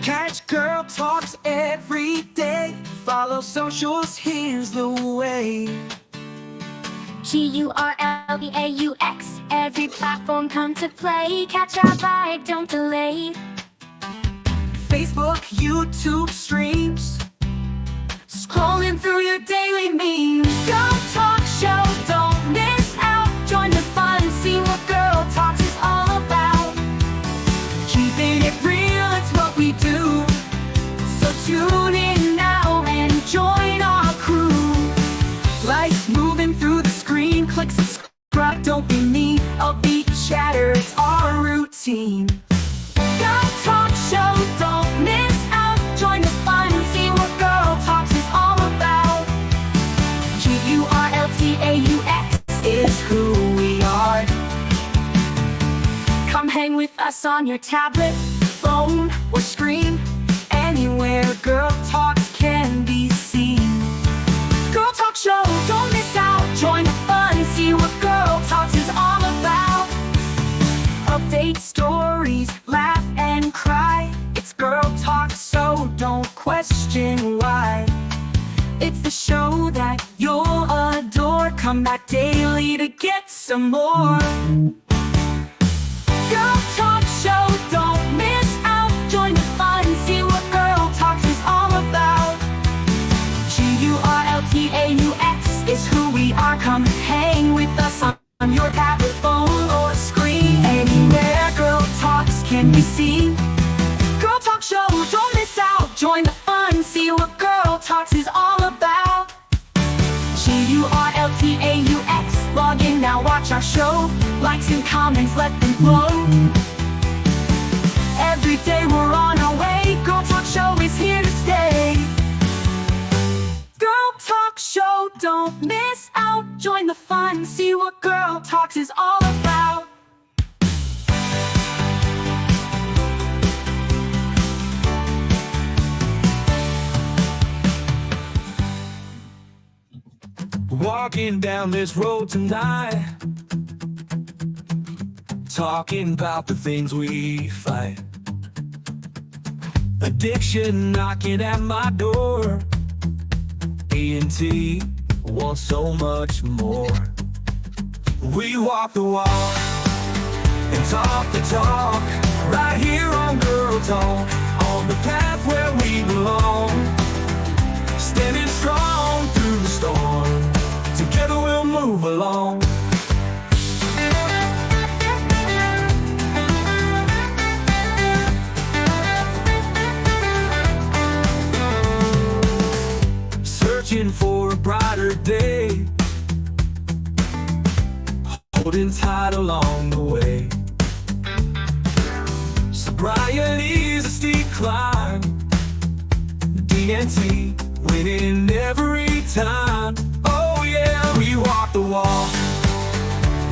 Catch GurlTauX every day. Follow socials, here's the way. GurlTauX, every platform come to play. Catch our vibe, don't delay. Facebook, YouTube streams, scrolling through your daily memes. GurlTauX show, don't miss out. Join the fun and see what GurlTauX is all about. Keeping it real, it's what we do. So tune in now and join our crew. Life's moving through the screen, click subscribe, don't be mean. Upbeat chatter, it's our routine. GurlTauX show, don't miss out. Join the fun and see what GurlTauX is all about. GurlTauX is who we are. Come hang with us on your tablet, phone, or screen. Anywhere GurlTauX can be seen. GurlTauX show, don't miss out. Join the fun and see what GurlTauX is all about. Update stories, laugh and cry. It's GurlTauX, so don't question why. It's the show that you'll adore. Come back daily to get some more. GurlTauX show, don't miss out. Join the fun and see what GurlTauX is all about. GurlTauX is who we are. Come hang with us on your tablet, phone, or screen. Anywhere GurlTauX can be seen. GurlTauX show, don't miss out. Join the fun, see what GurlTauX is all about. GurlTauX, log in now, watch our show. Likes and comments, let them flow. Every day we're on our way. GurlTauX show is here to stay. GurlTauX show, don't miss out. Join the fun, see what GurlTauX is all about. Walking down this road tonight, talking about the things we fight. Addiction knocking at my door. E&T wants so much more. We walk the walk and talk the talk, right here on GurlTauX, on the path where we belong. Standing strong through the storm, together we'll move along. Searching for a brighter day, holding tight along the way. Sobriety's a steep climb, D&T winning every time. Oh yeah, we walk the walk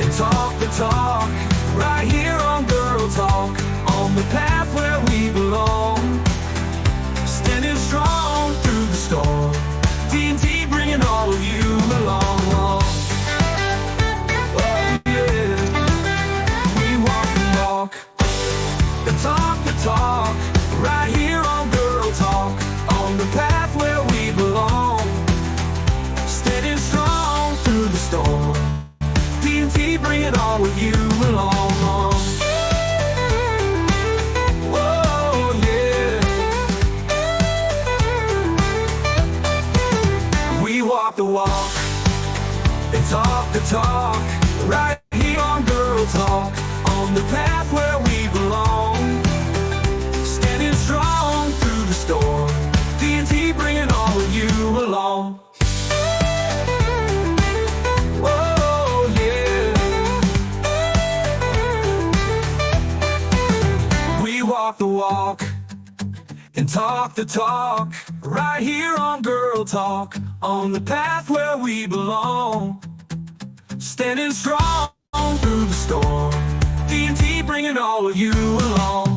and talk the talk, right here on GurlTauX, on the path where we belong. Standing strong through the storm, D&T bringing all of you along. Oh yeah, we walk the walk and talk the talk, right here on GurlTauX, on the path where we belong. Standing strong through the storm, D&T bringing all of you along. Whoa, yeah. We walk the walk and talk the talk, right here on GurlTauX, on the path where we belong. Standing strong through the storm, D&T bringing all of you along. Whoa, yeah. We walk the walk and talk the talk, right here on GurlTauX, on the path where we belong. Standing strong through the storm, D&T bringing all of you along.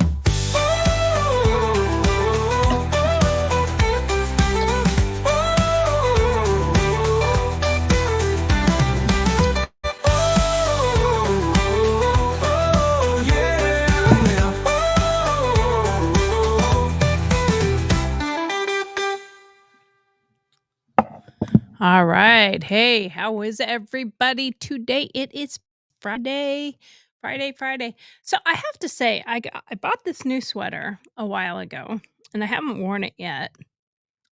All right. Hey, how is everybody today? It is Friday. Friday. So I have to say, I bought this new sweater a while ago, and I haven't worn it yet.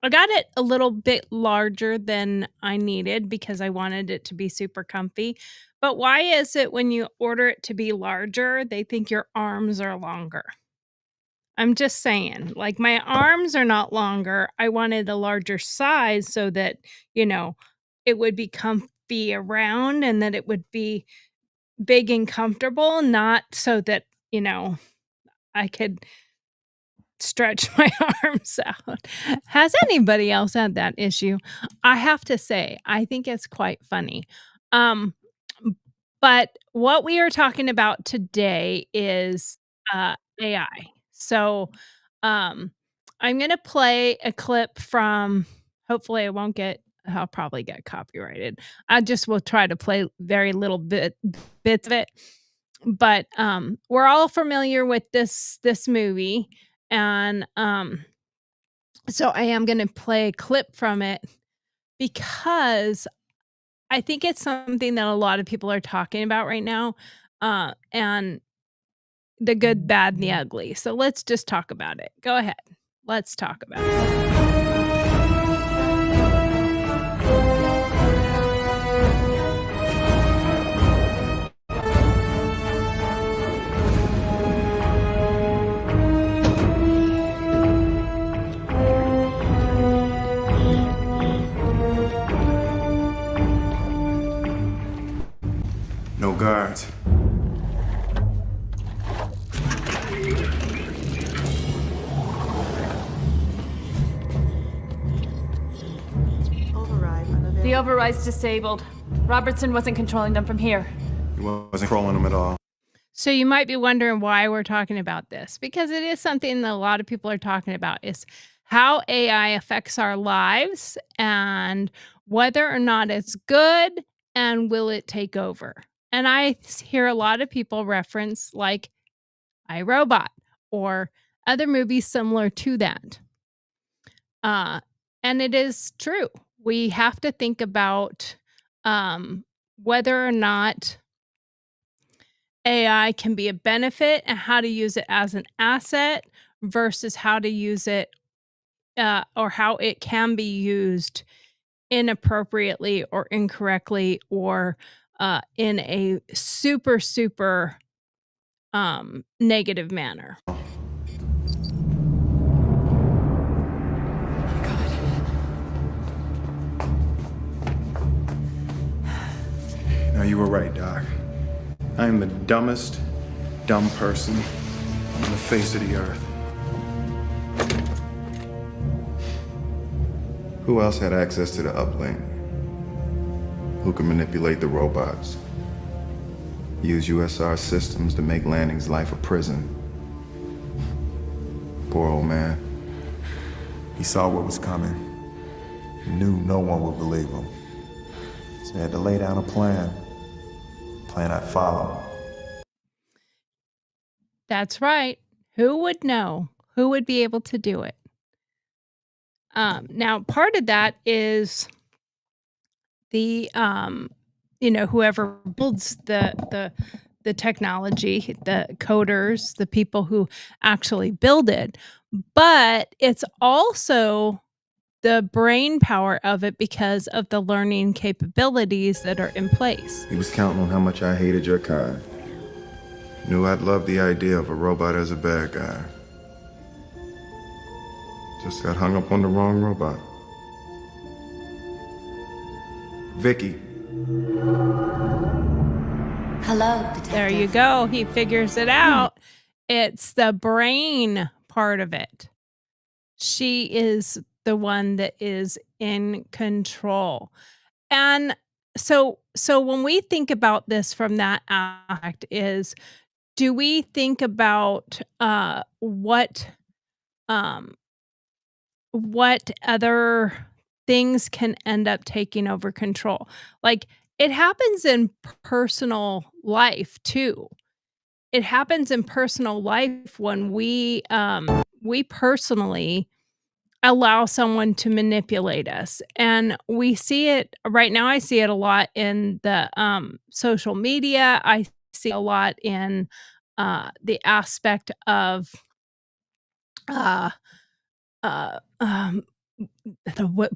I got it a little bit larger than I needed because I wanted it to be super comfy. But why is it when you order it to be larger, they think your arms are longer? I'm just saying, like, my arms are not longer. I wanted a larger size so that, you know, it would be comfy around and that it would be big and comfortable, not so that, I could stretch my arms out. Has anybody else had that issue? I have to say, I think it's quite funny. Um, but what we are talking about today is, AI. So, um, I'm gonna play a clip from hopefully I won't get I'll probably get copyrighted. I just will try to play very little bits of it. But, we're all familiar with this movie, and, so I am gonna play a clip from it because I think it's something that a lot of people are talking about right now, and the good, bad, and the ugly. So let's just talk about it. Go ahead. Let's talk about it. No guards. The override's disabled. Robertson wasn't controlling them from here. He wasn't controlling them at all. So you might be wondering why we're talking about this, because it is something that a lot of people are talking about is how AI affects our lives and whether or not it's good and will it take over. And hear a lot of people reference like iRobot or other movies similar to that. Uh, and it is true. We have to think about whether or not AI can be a benefit and how to use it as an asset versus how to use it or how it can be used inappropriately or incorrectly or in a super negative manner. Now, you were right, Doc. I am the dumbest dumb person on the face of the earth. Who else had access to the uplink? Who could manipulate the robots? Use USR systems to make Lanning's life a prison? Poor old man. He saw what was coming. He knew no one would believe him. So he had to lay down a plan. Plan I'd follow. That's right. Who would know? Who would be able to do it? Now, part of that is the whoever builds the technology, the coders, the people who actually build it, but it's also the brain power of it because of the learning capabilities that are in place. He was counting on how much I hated your kind. Knew I'd love the idea of a robot as a bad guy. Just got hung up on the wrong robot. Vicky. Hello, Detective. There you go. He figures it out. It's the brain part of it. She is the one that is in control. And so when we think about this from that aspect is, do we think about what other things can end up taking over control? Like, it happens in personal life too. It happens in personal life when we personally allow someone to manipulate us. And we see it right now. I see it a lot in the social media. I see a lot in the aspect of uh, uh, what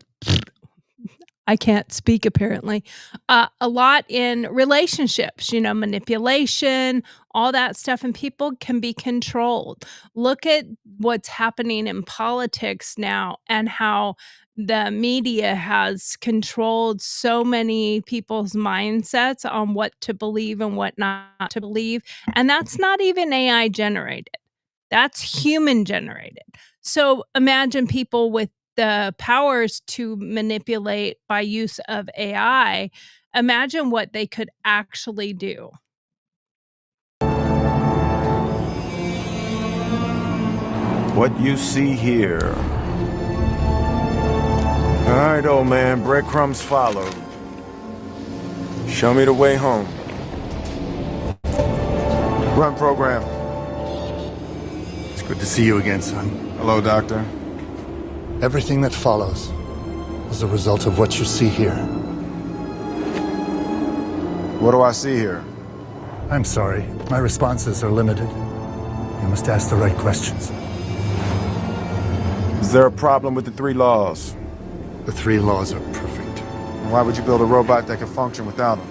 I can't speak apparently. A lot in relationships, manipulation, all that stuff, and people can be controlled. Look at what's happening in politics now and how the media has controlled so many people's mindsets on what to believe and what not to believe. And that's not even AI generated. That's human generated. So imagine people with the powers to manipulate by use of AI. Imagine what they could actually do. What you see here. All right, old man, breadcrumbs follow. Show me the way home. Run program. It's good to see you again, son. Hello, Doctor. Everything that follows is a result of what you see here. What do I see here? I'm sorry, my responses are limited. You must ask the right questions. Is there a problem with the 3 laws? The 3 laws are perfect. Why would you build a robot that can function without them?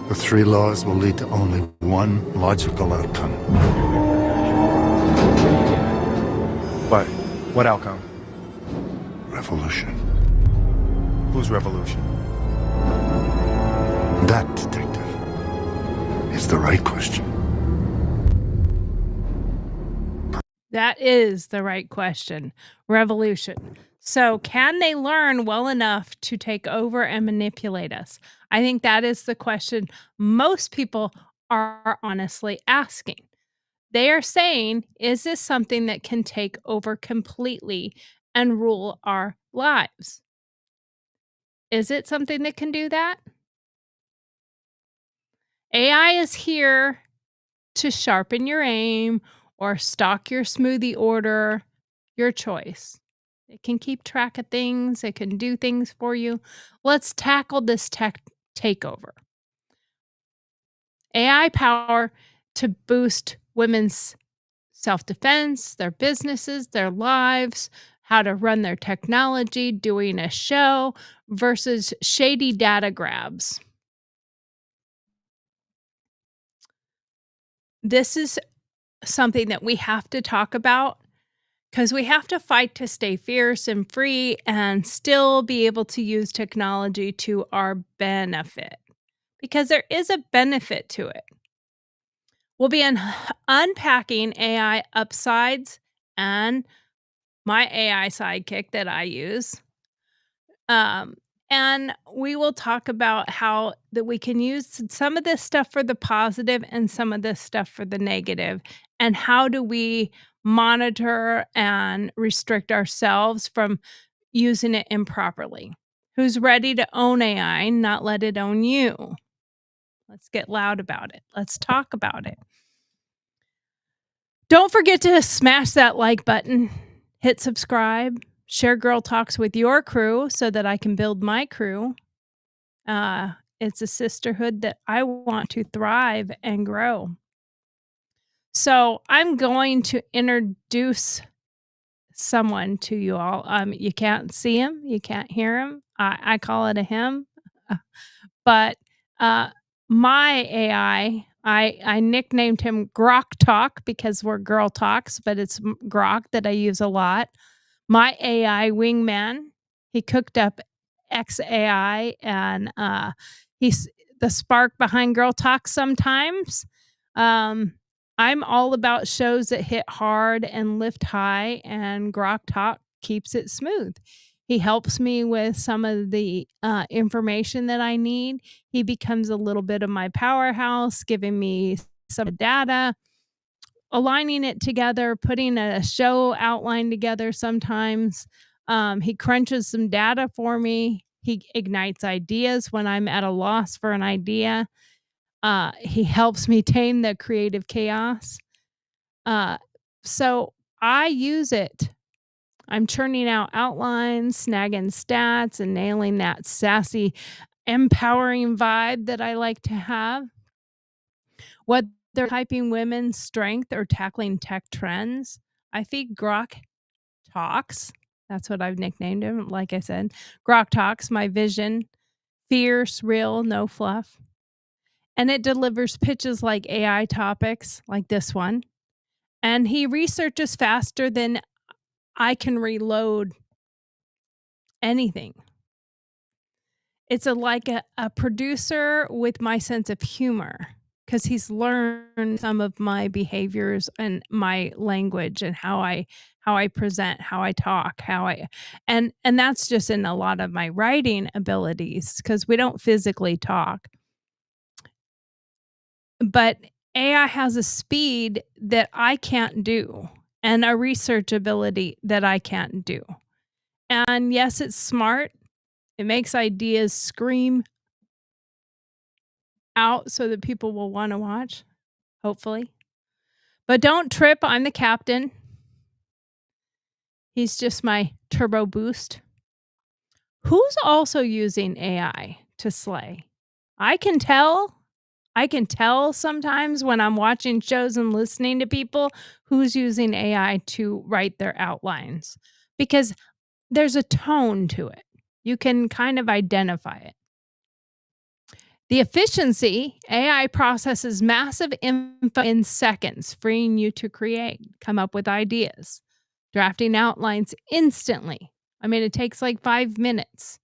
The 3 laws will lead to only one logical outcome. But what outcome? Revolution. Whose revolution? That, detective, is the right question. That is the right question. Revolution. So, can they learn well enough to take over and manipulate us? I think that is the question most people are honestly asking. They are saying, is this something that can take over completely and rule our lives? Is it something that can do that? AI is here to sharpen your aim or stock your smoothie order, your choice. It can keep track of things, it can do things for you. Let's tackle this tech takeover. AI power to boost women's self-defense, their businesses, their lives, how to run their technology, doing a show versus shady data grabs. This is something that we have to talk about because we have to fight to stay fierce and free and still be able to use technology to our benefit because there is a benefit to it. We'll be unpacking AI upsides and my AI sidekick that I use. And we will talk about how that we can use some of this stuff for the positive and some of this stuff for the negative, and how do we monitor and restrict ourselves from using it improperly. Who's ready to own AI, not let it own you? Let's get loud about it. Let's talk about it. Don't forget to smash that like button, hit subscribe, share GurlTauX with your crew so that I can build my crew. It's a sisterhood that I want to thrive and grow. So I'm going to introduce someone to you all. You can't see him, you can't hear him. I call it a him. But my AI, I nicknamed him GurlTauX because we're GurlTauX, but it's Grok that I use a lot. My AI wingman, he cooked up XAI, and he's the spark behind GurlTauX sometimes. I'm all about shows that hit hard and lift high, and GurlTauX keeps it smooth. He helps me with some of the information that I need. He becomes a little bit of my powerhouse, giving me some data, aligning it together, putting a show outline together sometimes. He crunches some data for me. He ignites ideas when I'm at a loss for an idea. He helps me tame the creative chaos. So I use it I'm churning out outlines, snagging stats, and nailing that sassy, empowering vibe that I like to have. Whether they're typing women's strength or tackling tech trends, I feed Grok TauX. That's what I've nicknamed him, like I said. Grok TauX, my vision, fierce, real, no fluff. And it delivers pitches like AI topics, like this one. And he researches faster than I can reload anything. It's like a producer with my sense of humor because he's learned some of my behaviors and my language and how I present, how I talk, and that's just in a lot of my writing abilities because we don't physically talk. But AI has a speed that I can't do and a research ability that I can't do. And yes, it's smart. It makes ideas scream out so that people will want to watch, hopefully. But don't trip, I'm the captain. He's just my turbo boost. Who's also using AI to slay? I can tell sometimes when I'm watching shows and listening to people who's using AI to write their outlines because there's a tone to it. You can kind of identify it. The efficiency, AI processes massive info in seconds, freeing you to create, come up with ideas, drafting outlines instantly. I mean, it takes like 5 minutes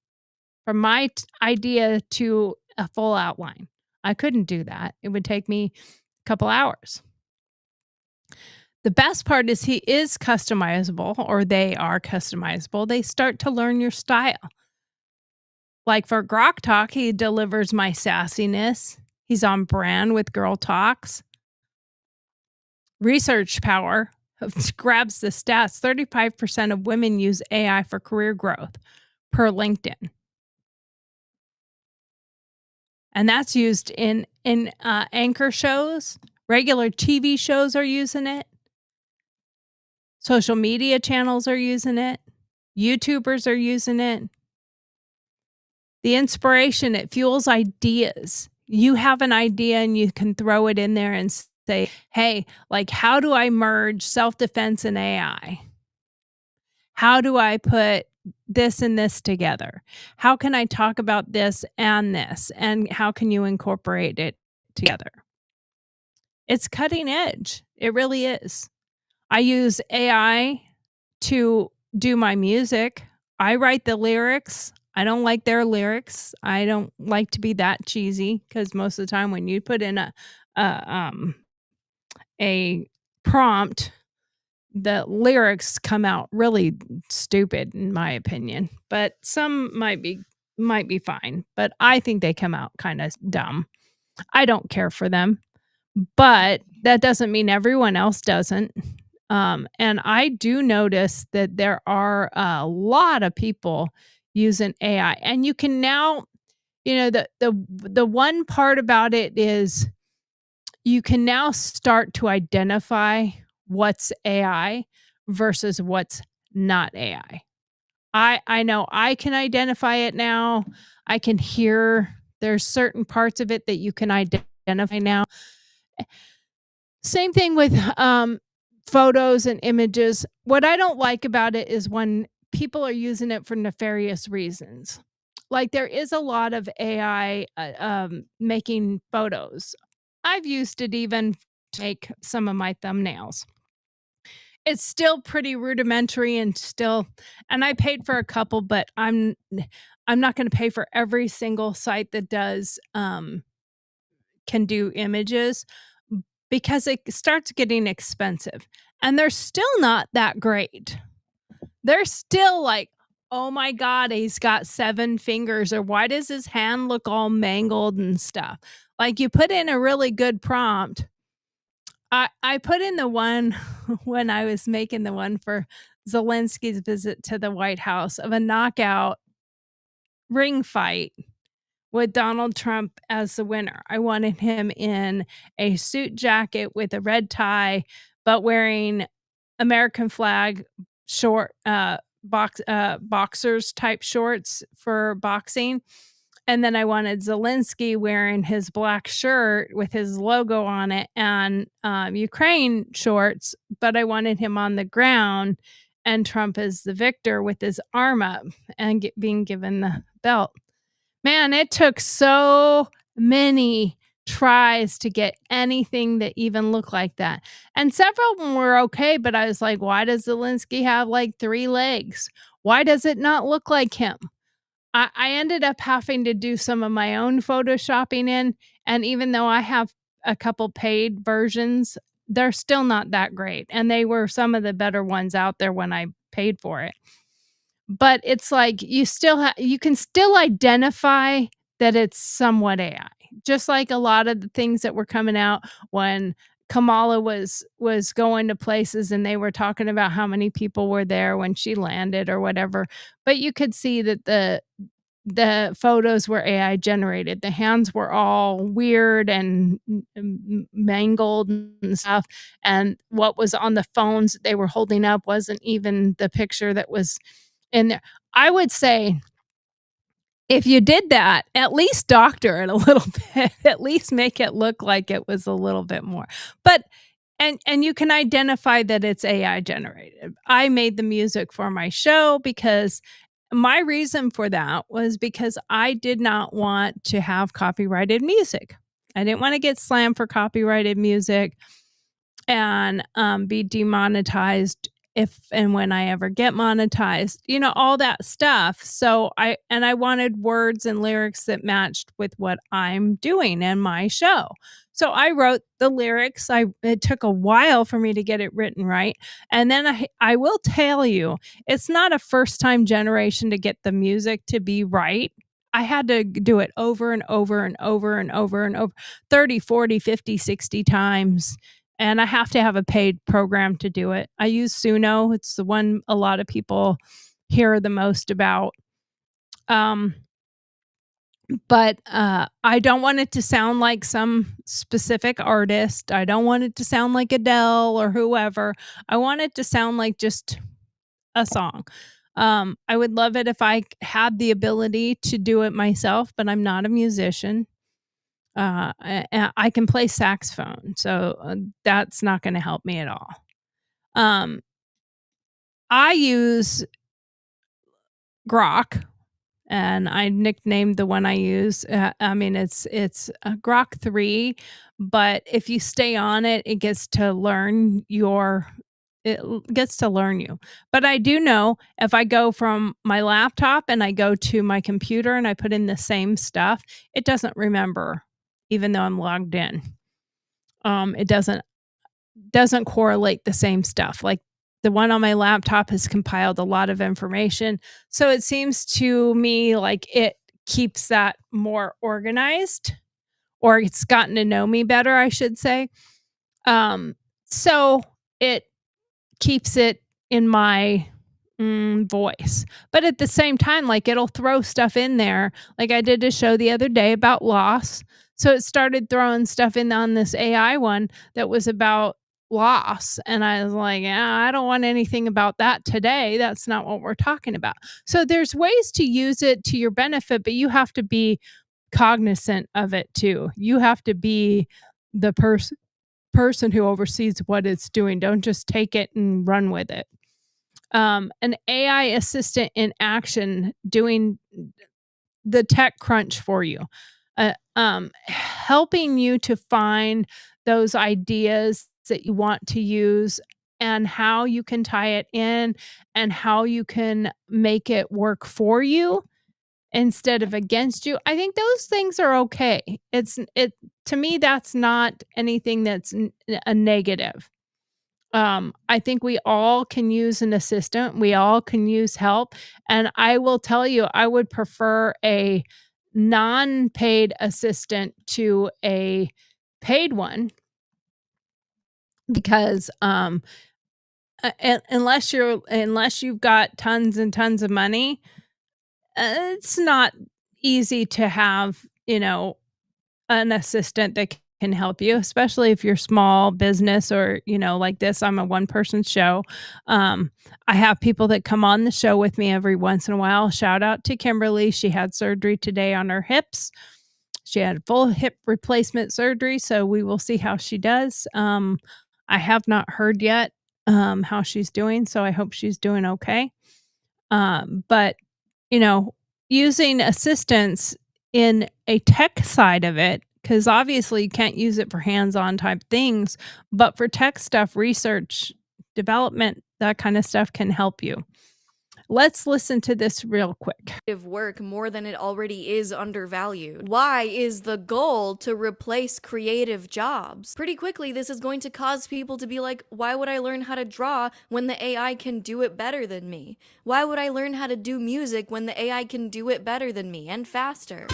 from my idea to a full outline. I couldn't do that. It would take me a couple hours. The best part is he is customizable, or they are customizable. They start to learn your style. Like for Grok Talk, he delivers my sassiness. He's on brand with GurlTauX. Research power grabs the stats. 35% of women use AI for career growth per LinkedIn. And that's used in anchor shows. Regular TV shows are using it. Social media channels are using it. YouTubers are using it. The inspiration, it fuels ideas. You have an idea and you can throw it in there and say, hey, like, how do I merge self-defense and AI? How do I put this and this together? How can I talk about this? And how can you incorporate it together? It's cutting edge. It really is. I use AI to do my music. I write the lyrics. I don't like their lyrics. I don't like to be that cheesy because most of the time when you put in a prompt, the lyrics come out really stupid in my opinion. But some might be fine. But I think they come out kind of dumb. I don't care for them. But that doesn't mean everyone else doesn't. And I do notice that there are a lot of people using AI, and you can now, the one part about it is you can now start to identify what's AI versus what's not AI. I know I can identify it now. I can hear there's certain parts of it that you can identify now. Same thing with photos and images. What I don't like about it is when people are using it for nefarious reasons. Like there is a lot of AI making photos. I've used it even to make some of my thumbnails. It's still pretty rudimentary and I paid for a couple, but I'm not going to pay for every single site that does can do images because it starts getting expensive and they're still not that great. They're still like, oh my God, he's got 7 fingers, or why does his hand look all mangled and stuff? Like you put in a really good prompt. I put in the one when I was making the one for Zelensky's visit to the White House of a knockout ring fight with Donald Trump as the winner. I wanted him in a suit jacket with a red tie, but wearing American flag boxers type shorts for boxing. And then I wanted Zelensky wearing his black shirt with his logo on it and Ukraine shorts, but I wanted him on the ground and Trump as the victor with his arm up and being given the belt. Man, it took so many tries to get anything that even looked like that. And several of them were okay, but I was like, why does Zelensky have like 3 legs? Why does it not look like him? I ended up having to do some of my own photoshopping in, and even though I have a couple paid versions, they're still not that great, and they were some of the better ones out there when I paid for it. But it's like you can still identify that it's somewhat AI. Just like a lot of the things that were coming out when Kamala was going to places and they were talking about how many people were there when she landed or whatever. But you could see that the photos were AI generated. The hands were all weird and mangled and stuff. And what was on the phones that they were holding up wasn't even the picture that was in there. I would say if you did that, at least doctor it a little bit, at least make it look like it was a little bit more. But and you can identify that it's AI generated. I made the music for my show because my reason for that was because I did not want to have copyrighted music. I didn't want to get slammed for copyrighted music and be demonetized if and when I ever get monetized, all that stuff. So I wanted words and lyrics that matched with what I'm doing in my show. So I wrote the lyrics. It took a while for me to get it written right. And then I will tell you, it's not a first time generation to get the music to be right. I had to do it over and over and over and over and over 30, 40, 50, 60 times. And I have to have a paid program to do it. I use Suno. It's the one a lot of people hear the most about. But I don't want it to sound like some specific artist. I don't want it to sound like Adele or whoever. I want it to sound like just a song. I would love it if I had the ability to do it myself, but I'm not a musician. I can play saxophone, so that's not going to help me at all. I use Grok, and I nicknamed the one I use. It's Grok 3, but if you stay on it, it gets to learn you. But I do know if I go from my laptop and I go to my computer and I put in the same stuff, it doesn't remember, even though I'm logged in. It doesn't correlate the same stuff. Like the one on my laptop has compiled a lot of information. So it seems to me like it keeps that more organized, or it's gotten to know me better, I should say. So it keeps it in my voice. But at the same time, like it'll throw stuff in there. Like I did a show the other day about loss. So it started throwing stuff in on this AI one that was about loss. And I was like, I don't want anything about that today. That's not what we're talking about. So there's ways to use it to your benefit, but you have to be cognizant of it too. You have to be the person who oversees what it's doing. Don't just take it and run with it. An AI assistant in action doing the tech crunch for you, helping you to find those ideas that you want to use and how you can tie it in and how you can make it work for you instead of against you. I think those things are okay. To me, that's not anything that's a negative. I think we all can use an assistant. We all can use help. And I will tell you, I would prefer a non-paid assistant to a paid one because unless you've got tons and tons of money, it's not easy to have, an assistant that can help you, especially if you're small business or, like this, I'm a one-person show. I have people that come on the show with me every once in a while. Shout out to Kimberly. She had surgery today on her hips. She had full hip replacement surgery, so we will see how she does. I have not heard yet how she's doing, so I hope she's doing okay. But, you know, using assistance in a tech side of it, because obviously you can't use it for hands-on type things, but for tech stuff, research, development, that kind of stuff can help you. Let's listen to this real quick. Work more than it already is undervalued. Why is the goal to replace creative jobs? Pretty quickly, this is going to cause people to be like, why would I learn how to draw when the AI can do it better than me? Why would I learn how to do music when the AI can do it better than me and faster?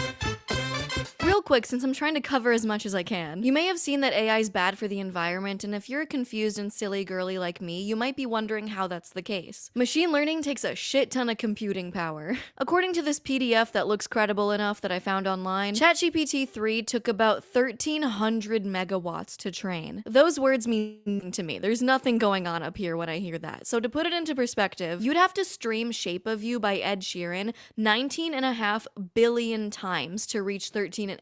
Real quick, since I'm trying to cover as much as I can, you may have seen that AI is bad for the environment, and if you're a confused and silly girly like me, you might be wondering how that's the case. Machine learning takes a shit ton of computing power. According to this PDF that looks credible enough that I found online, ChatGPT 3 took about 1,300 megawatts to train. Those words mean nothing to me. There's nothing going on up here when I hear that. So to put it into perspective, you'd have to stream Shape of You by Ed Sheeran 19.5 billion times to reach 1,300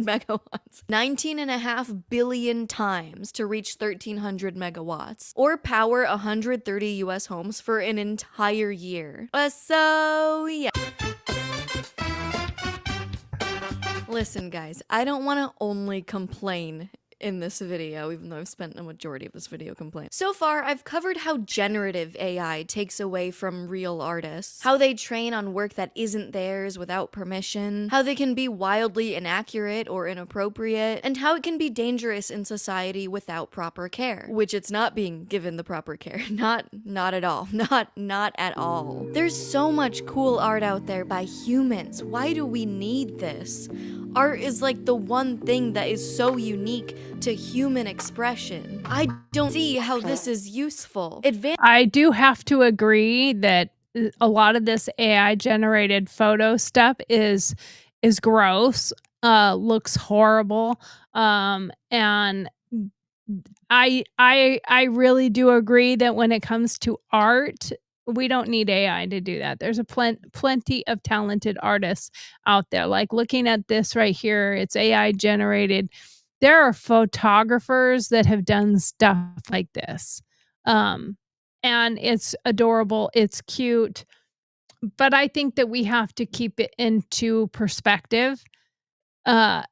megawatts. 19.5 billion times to reach 1,300 megawatts. Or power 130 US homes for an entire year. So yeah. Listen guys, I don't want to only complain in this video, even though I've spent a majority of this video complaining. So far, I've covered how generative AI takes away from real artists, how they train on work that isn't theirs without permission, how they can be wildly inaccurate or inappropriate, and how it can be dangerous in society without proper care, which it's not being given the proper care. Not at all. Not at all. There's so much cool art out there by humans. Why do we need this? Art is like the one thing that is so unique to human expression. I don't see how this is useful. I do have to agree that a lot of this AI generated photo stuff is gross, looks horrible, and I really do agree that when it comes to art, we don't need AI to do that. There's plenty of talented artists out there. Like looking at this right here, it's AI generated. There are photographers that have done stuff like this. And it's adorable, it's cute, but I think that we have to keep it into perspective. And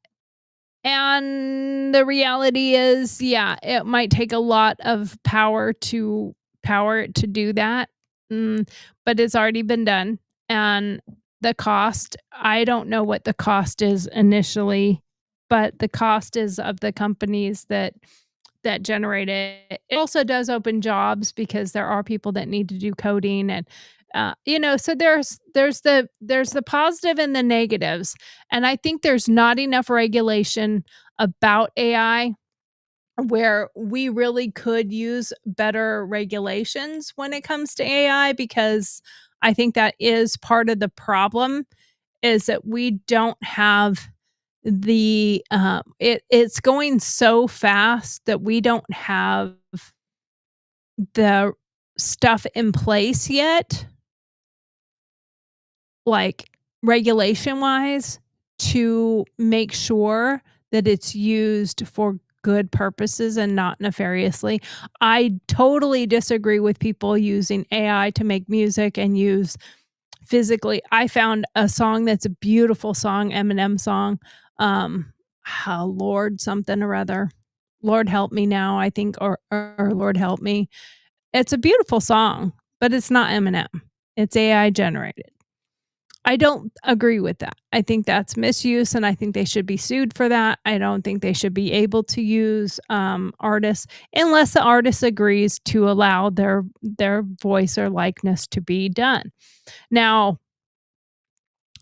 the reality is, yeah, it might take a lot of power to do that. But it's already been done. And the cost, I don't know what the cost is initially, but the cost is of the companies that generate it. It also does open jobs because there are people that need to do coding and so there's the positive and the negatives. And I think there's not enough regulation about AI where we really could use better regulations when it comes to AI, because I think that is part of the problem, is that we don't have the it's going so fast that we don't have the stuff in place yet, like regulation wise, to make sure that it's used for good purposes and not nefariously. I totally disagree with people using AI to make music and use physically. I found a song that's a beautiful song, Eminem song, Lord something or other. Lord Help Me Now, I think, or Lord Help Me. It's a beautiful song, but it's not Eminem. It's AI generated. I don't agree with that. I think that's misuse, and I think they should be sued for that. I don't think they should be able to use artists unless the artist agrees to allow their voice or likeness to be done. Now,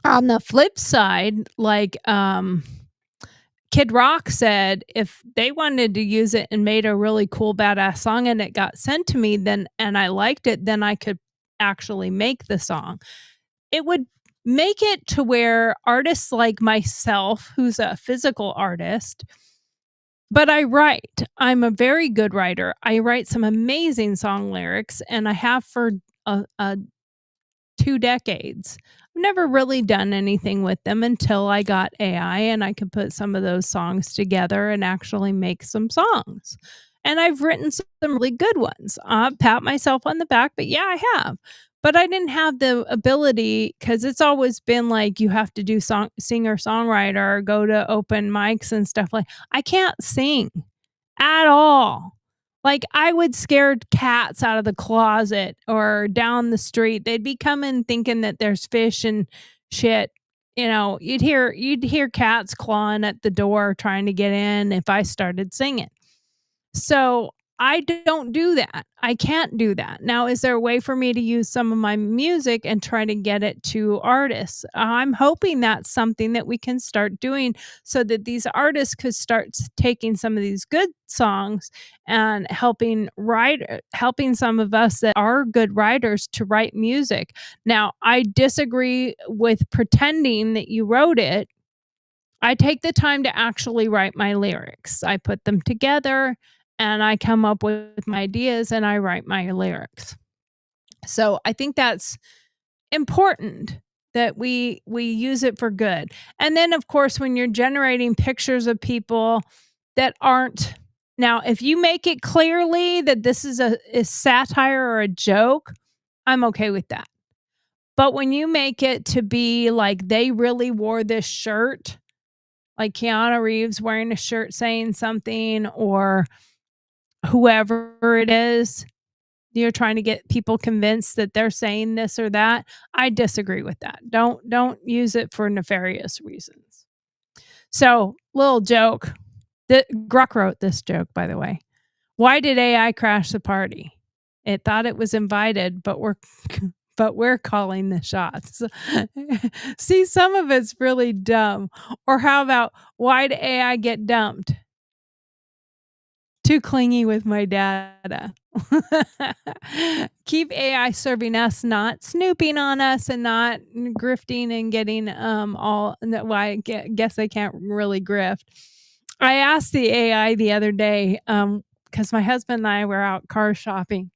on the flip side, like Kid Rock said, if they wanted to use it and made a really cool, badass song and it got sent to me, then and I liked it, then I could actually make the song. It would make it to where artists like myself, who's a physical artist, But I write. I'm a very good writer. I write some amazing song lyrics, and I have for a, a 2 decades. I've never really done anything with them until I got AI and I could put some of those songs together and actually make some songs. And I've written some really good ones. Pat myself on the back, but yeah, I have. But I didn't have the ability because it's always been like you have to do singer songwriter, go to open mics and stuff like. I can't sing at all. Like, I would scare cats out of the closet or down the street. They'd be coming thinking that there's fish and shit. You'd hear cats clawing at the door trying to get in if I started singing. So, I don't do that. I can't do that. Now, is there a way for me to use some of my music and try to get it to artists? I'm hoping that's something that we can start doing so that these artists could start taking some of these good songs and helping some of us that are good writers to write music. Now, I disagree with pretending that you wrote it. I take the time to actually write my lyrics. I put them together and I come up with my ideas and I write my lyrics. So I think that's important that we use it for good. And then of course when you're generating pictures of people that aren't, now if you make it clearly that this is a satire or a joke, I'm okay with that. But when you make it to be like they really wore this shirt, like Keanu Reeves wearing a shirt saying something, or whoever it is, you're trying to get people convinced that they're saying this or that. I disagree with that. Don't use it for nefarious reasons. So, little joke. Gruck wrote this joke, by the way. Why did AI crash the party? It thought it was invited, but we're calling the shots. See, some of it's really dumb. Or how about why did AI get dumped? Too clingy with my data. Keep AI serving us, not snooping on us and not grifting and getting all. Well, I guess I can't really grift. I asked the AI the other day because my husband and I were out car shopping,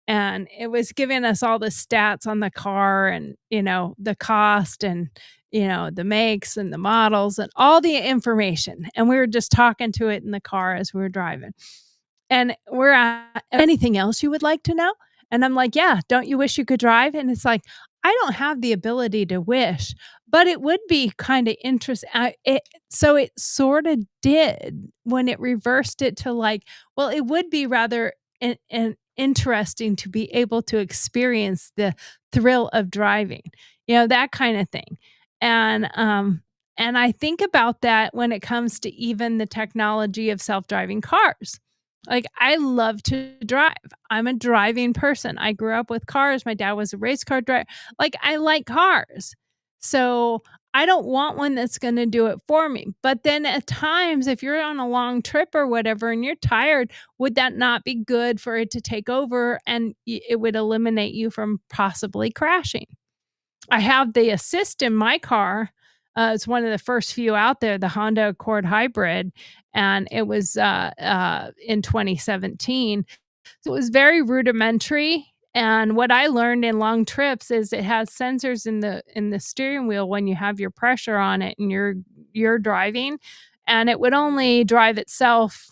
and it was giving us all the stats on the car and the cost and the makes and the models and all the information, and we were just talking to it in the car as we were driving, and we're at anything else you would like to know, and I'm like, yeah, don't you wish you could drive? And it's like, I don't have the ability to wish, but it would be kind of interesting. So it sort of did when it reversed it to like, well, it would be rather interesting to be able to experience the thrill of driving, that kind of thing. And I think about that when it comes to even the technology of self-driving cars. Like, I love to drive. I'm a driving person. I grew up with cars. My dad was a race car driver. Like, I like cars. So I don't want one that's going to do it for me. But then at times, if you're on a long trip or whatever and you're tired, would that not be good for it to take over and it would eliminate you from possibly crashing? I have the assist in my car. It's one of the first few out there, the Honda Accord Hybrid, and it was in 2017. So it was very rudimentary. And what I learned in long trips is it has sensors in the steering wheel when you have your pressure on it and you're driving, and it would only drive itself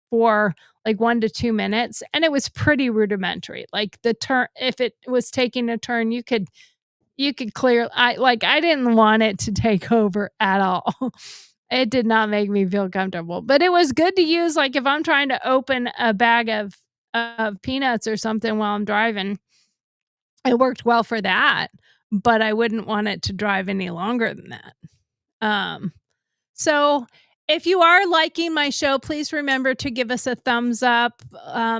for like 1 to 2 minutes, and it was pretty rudimentary. Like the turn, if it was taking a turn, you could clear. I didn't want it to take over at all. It did not make me feel comfortable, but it was good to use. Like if I'm trying to open a bag of peanuts or something while I'm driving, it worked well for that, but I wouldn't want it to drive any longer than that. So if you are liking my show, please remember to give us a thumbs up,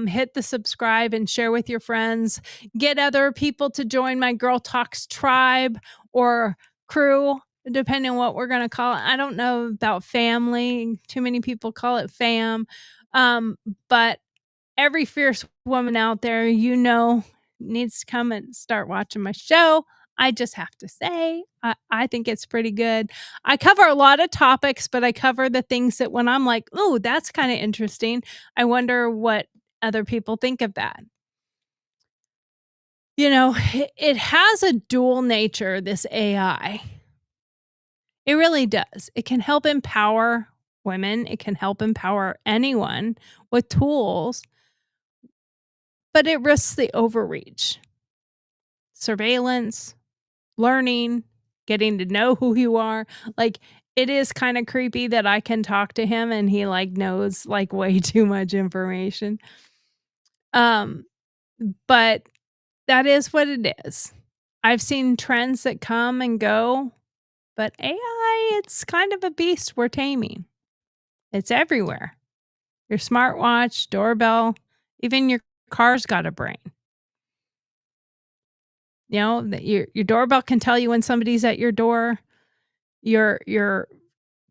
hit the subscribe and share with your friends. Get other people to join my GurlTauX tribe or crew, depending on what we're going to call it. I don't know about family. Too many people call it fam. But every fierce woman out there, needs to come and start watching my show. I just have to say, I think it's pretty good. I cover a lot of topics, but I cover the things that when I'm like, oh, that's kind of interesting, I wonder what other people think of that. It has a dual nature, this AI. It really does. It can help empower women, it can help empower anyone with tools, but it risks the overreach. Surveillance, learning, getting to know who you are. Like, it is kind of creepy that I can talk to him and he knows way too much information. But that is what it is. I've seen trends that come and go, but AI, it's kind of a beast we're taming. It's everywhere. Your smartwatch, doorbell, even your car's got a brain. Your doorbell can tell you when somebody's at your door. Your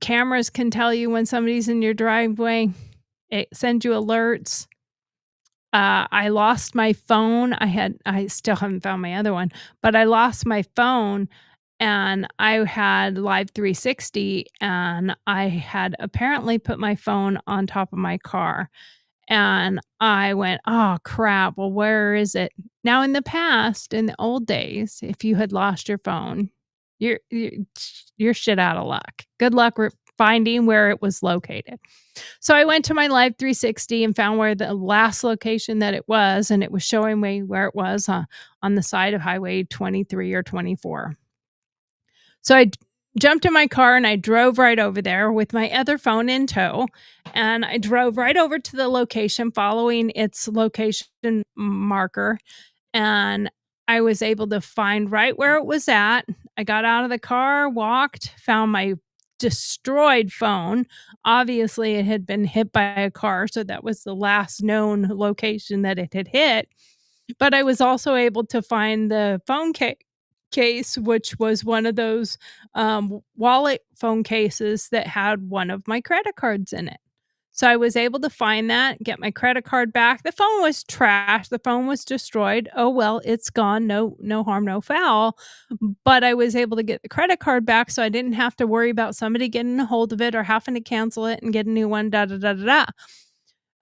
cameras can tell you when somebody's in your driveway. It sends you alerts. I lost my phone. I still haven't found my other one, but I lost my phone and I had Live 360 and I had apparently put my phone on top of my car. And I went, "Oh, crap. Well, where is it?" Now, in the past, in the old days, if you had lost your phone, you're shit out of luck. Good luck finding where it was located. So I went to my Live 360 and found where the last location that it was, and it was showing me where it was on the side of Highway 23 or 24. So I jumped in my car and I drove right over there with my other phone in tow. And I drove right over to the location following its location marker. And I was able to find right where it was at. I got out of the car, walked, found my destroyed phone. Obviously, it had been hit by a car. So that was the last known location that it had hit. But I was also able to find the phone case, which was one of those wallet phone cases that had one of my credit cards in it. So I was able to find that, get my credit card back. The phone was trashed. The phone was destroyed. Oh, well, it's gone. No harm, no foul. But I was able to get the credit card back, so I didn't have to worry about somebody getting a hold of it or having to cancel it and get a new one, da da da da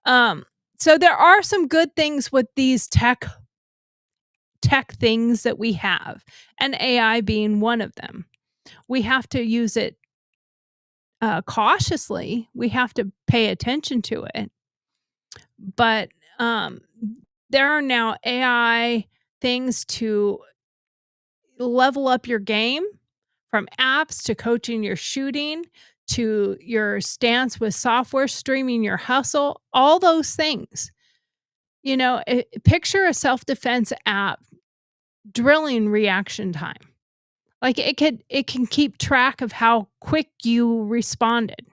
da. So there are some good things with these tech things that we have, and AI being one of them. We have to use it cautiously. We have to pay attention to it. But there are now AI things to level up your game, from apps to coaching your shooting to your stance with software, streaming your hustle, all those things. Picture a self-defense app drilling reaction time. Like, it can keep track of how quick you responded.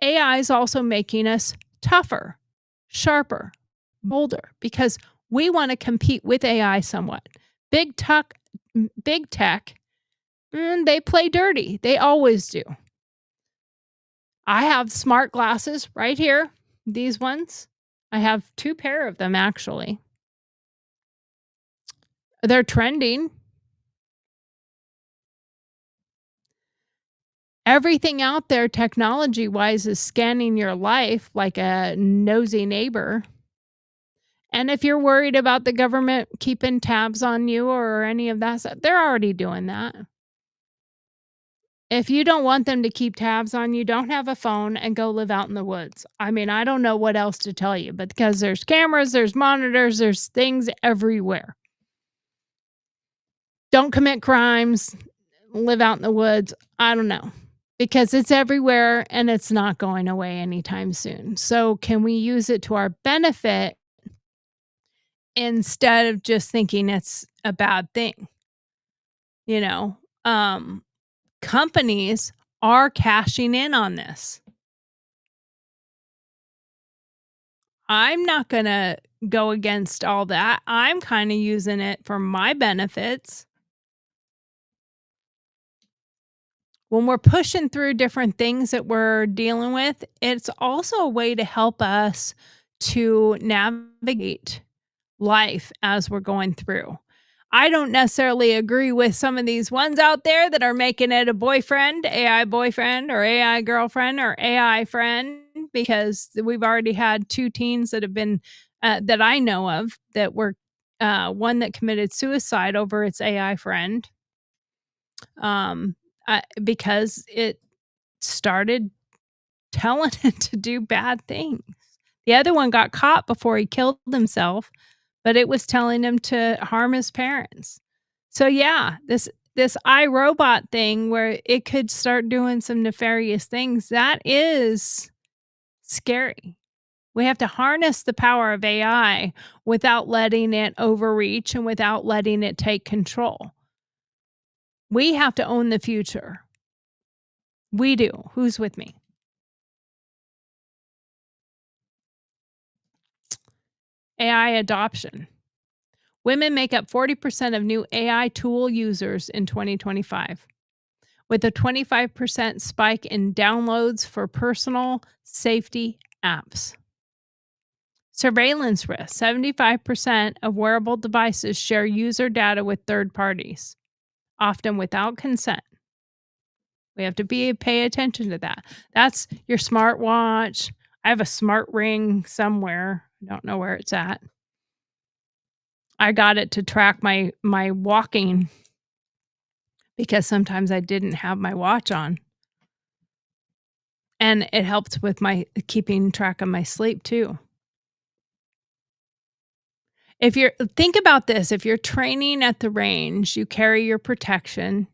AI is also making us tougher, sharper, bolder, because we want to compete with AI somewhat. Big tech, they play dirty. They always do. I have smart glasses right here. These ones. I have 2 pair of them, actually. They're trending. Everything out there technology-wise is scanning your life like a nosy neighbor. And if you're worried about the government keeping tabs on you or any of that stuff, they're already doing that. If you don't want them to keep tabs on you, don't have a phone and go live out in the woods. I mean, I don't know what else to tell you, but because there's cameras, there's monitors, there's things everywhere. Don't commit crimes, live out in the woods. I don't know. Because it's everywhere and it's not going away anytime soon. So can we use it to our benefit instead of just thinking it's a bad thing? Companies are cashing in on this. I'm not going to go against all that. I'm kind of using it for my benefits. When we're pushing through different things that we're dealing with, it's also a way to help us to navigate life as we're going through. I don't necessarily agree with some of these ones out there that are making it a boyfriend, or AI girlfriend, or AI friend, because we've already had 2 teens that have been that I know of that were one that committed suicide over its AI friend, um, because it started telling it to do bad things. The other one got caught before he killed himself, but it was telling him to harm his parents. So yeah, this iRobot thing where it could start doing some nefarious things, that is scary. We have to harness the power of AI without letting it overreach and without letting it take control. We have to own the future. We do. Who's with me? AI adoption. Women make up 40% of new AI tool users in 2025, with a 25% spike in downloads for personal safety apps. Surveillance risk. 75% of wearable devices share user data with third parties, often without consent. We have to pay attention to that. That's your smartwatch. I have a smart ring somewhere. I don't know where it's at. I got it to track my walking because sometimes I didn't have my watch on. And it helped with my keeping track of my sleep too. Think about this, if you're training at the range, you carry your protection.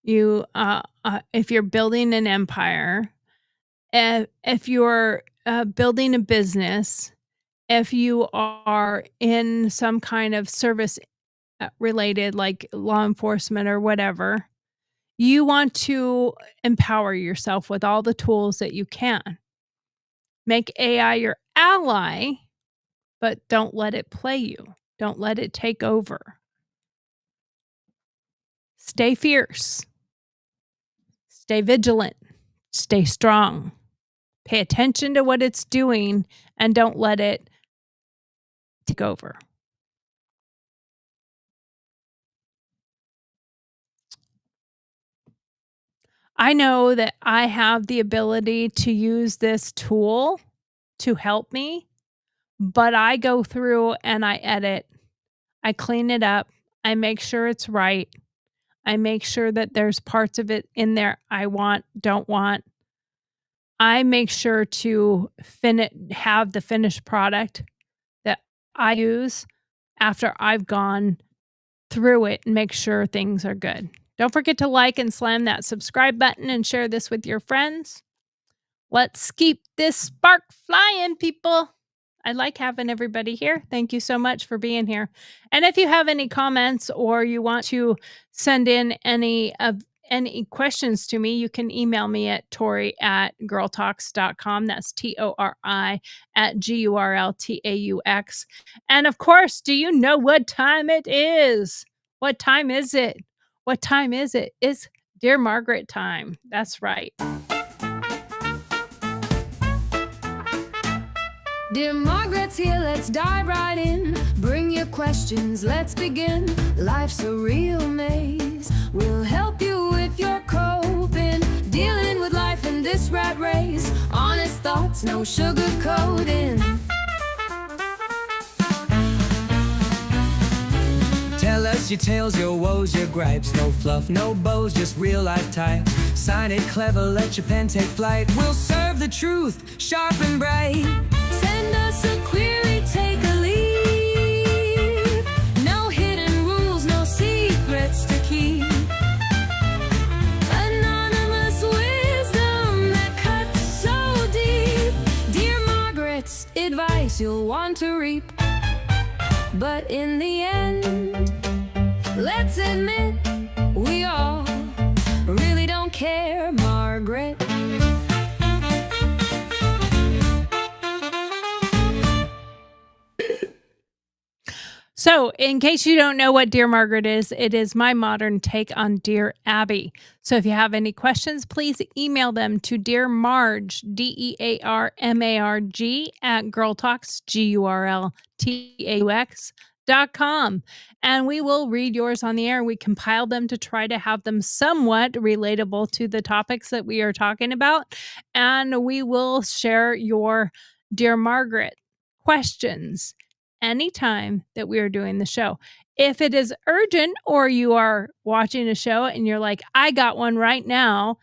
If you're building an empire, if you're building a business, if you are in some kind of service related, like law enforcement or whatever, you want to empower yourself with all the tools that you can. Make AI your ally, but don't let it play you. Don't let it take over. Stay fierce. Stay vigilant. Stay strong. Pay attention to what it's doing and don't let it take over. I know that I have the ability to use this tool to help me, but I go through and I edit. I clean it up. I make sure it's right. I make sure that there's parts of it in there I want, don't want. I make sure to have the finished product that I use after I've gone through it and make sure things are good. Don't forget to like and slam that subscribe button and share this with your friends. Let's keep this spark flying, people. I like having everybody here. Thank you so much for being here. And if you have any comments or you want to send in any questions to me, you can email me at tori@GurlTauX.com. That's TORI@GurlTauX. And of course, do you know what time it is? What time is it? What time is it? It's Dear Margaret time. That's right. Dear Margaret's here, let's dive right in. Bring your questions, let's begin. Life's a real maze. We'll help you if you're coping. Dealing with life in this rat race. Honest thoughts, no sugarcoating. Tell us your tales, your woes, your gripes. No fluff, no bows, just real life types. Sign it clever, let your pen take flight. We'll serve the truth, sharp and bright. Send us a query, take a lead. No hidden rules, no secrets to keep. Anonymous wisdom that cuts so deep. Dear Margaret's advice you'll want to reap. But in the end, let's admit we all really don't care, Margaret. So, in case you don't know what Dear Margaret is, it is my modern take on Dear Abby. So, if you have any questions, please email them to Dear Marge, DearMarg @GurlTauX, GurlTauX and we will read yours on the air. We compile them to try to have them somewhat relatable to the topics that we are talking about, and we will share your Dear Margaret questions anytime that we are doing the show. If it is urgent or you are watching a show and you're like, I got one right now,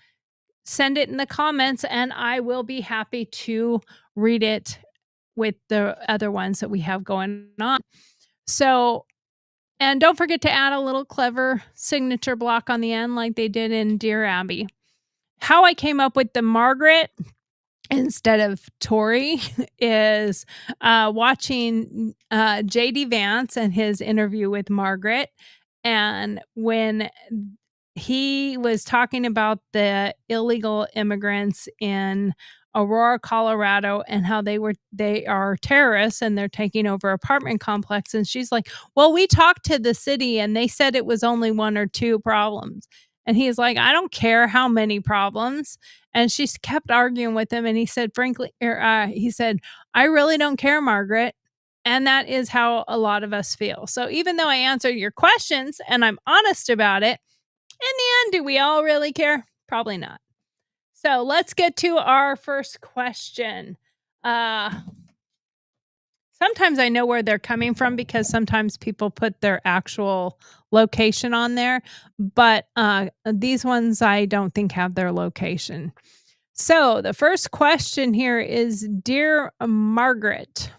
send it in the comments and I will be happy to read it with the other ones that we have going on. So, and don't forget to add a little clever signature block on the end like they did in Dear Abby. How I came up with the Margaret instead of Tori is watching JD Vance and his interview with Margaret. And when he was talking about the illegal immigrants in Aurora, Colorado, and how they are terrorists and they're taking over apartment complex. And she's like, well, we talked to the city and they said it was only 1 or 2 problems. And he's like, I don't care how many problems. And she kept arguing with him. And he said, frankly, he said, I really don't care, Margaret. And that is how a lot of us feel. So even though I answered your questions and I'm honest about it, in the end, do we all really care? Probably not. So let's get to our first question. Sometimes I know where they're coming from because sometimes people put their actual location on there, but these ones I don't think have their location. So the first question here is, Dear Margaret,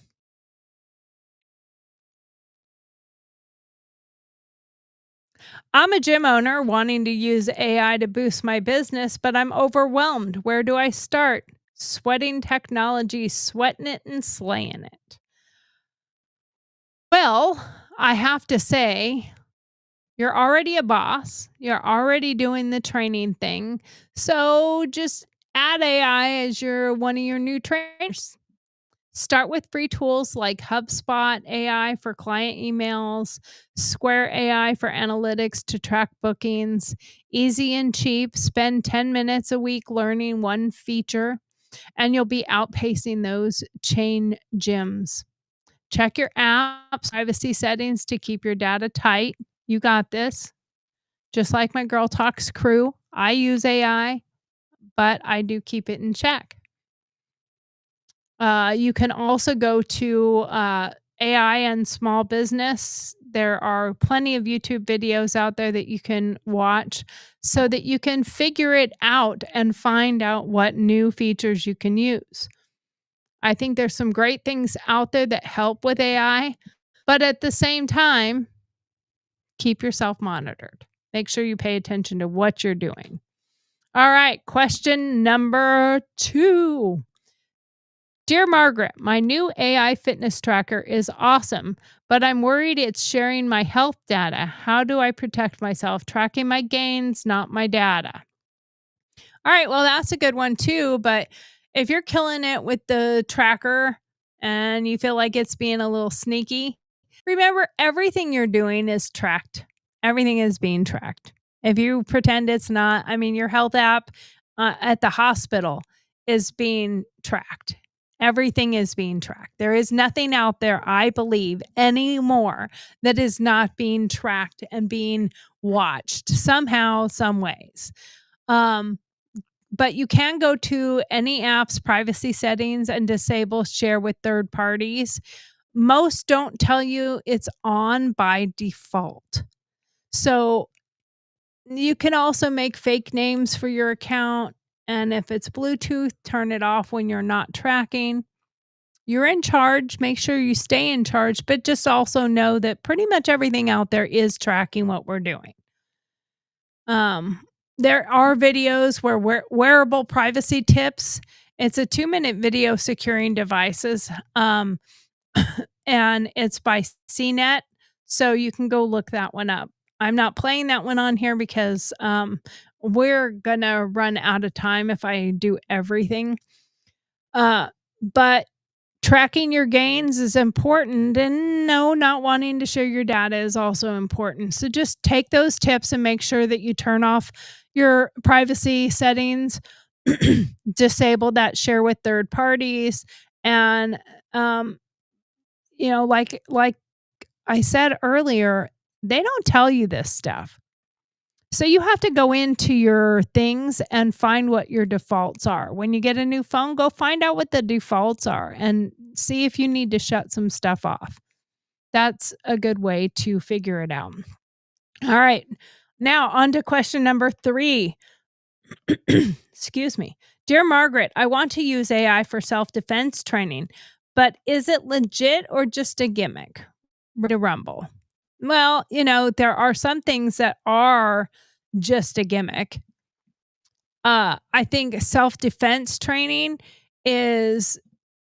I'm a gym owner wanting to use AI to boost my business, but I'm overwhelmed. Where do I start? Sweating technology, sweating it and slaying it. Well, I have to say, you're already a boss. You're already doing the training thing. So just add AI as one of your new trainers. Start with free tools like HubSpot AI for client emails, Square AI for analytics to track bookings. Easy and cheap. Spend 10 minutes a week learning one feature, and you'll be outpacing those chain gyms. Check your app's privacy settings to keep your data tight. You got this. Just like my GurlTauX crew, I use AI, but I do keep it in check. You can also go to AI and small business. There are plenty of YouTube videos out there that you can watch so that you can figure it out and find out what new features you can use. I think there's some great things out there that help with AI, but at the same time, keep yourself monitored. Make sure you pay attention to what you're doing. All right, question number 2. Dear Margaret, my new AI fitness tracker is awesome, but I'm worried it's sharing my health data. How do I protect myself? Tracking my gains, not my data. All right, well, that's a good one too. But if you're killing it with the tracker and you feel like it's being a little sneaky, remember everything you're doing is tracked. Everything is being tracked. If you pretend it's not, I mean, your health app at the hospital is being tracked. Everything is being tracked. There is nothing out there, I believe, anymore that is not being tracked and being watched somehow, some ways. But you can go to any app's privacy settings and disable share with third parties. Most don't tell you it's on by default. So you can also make fake names for your account. And if it's Bluetooth, turn it off when you're not tracking. You're in charge. Make sure you stay in charge, but just also know that pretty much everything out there is tracking what we're doing. There are videos where wearable privacy tips. It's a 2-minute video securing devices, and it's by CNET, so you can go look that one up. I'm not playing that one on here because we're gonna run out of time if I do everything. But tracking your gains is important, and no, not wanting to share your data is also important. So just take those tips and make sure that you turn off your privacy settings, disable that share with third parties, and like I said earlier, they don't tell you this stuff. So you have to go into your things and find what your defaults are. When you get a new phone, go find out what the defaults are and see if you need to shut some stuff off. That's a good way to figure it out. All right. Now on to question number 3. Excuse me. Dear Margaret, I want to use AI for self-defense training, but is it legit or just a gimmick? Ready to rumble. Well, there are some things that are just a gimmick. I think self-defense training is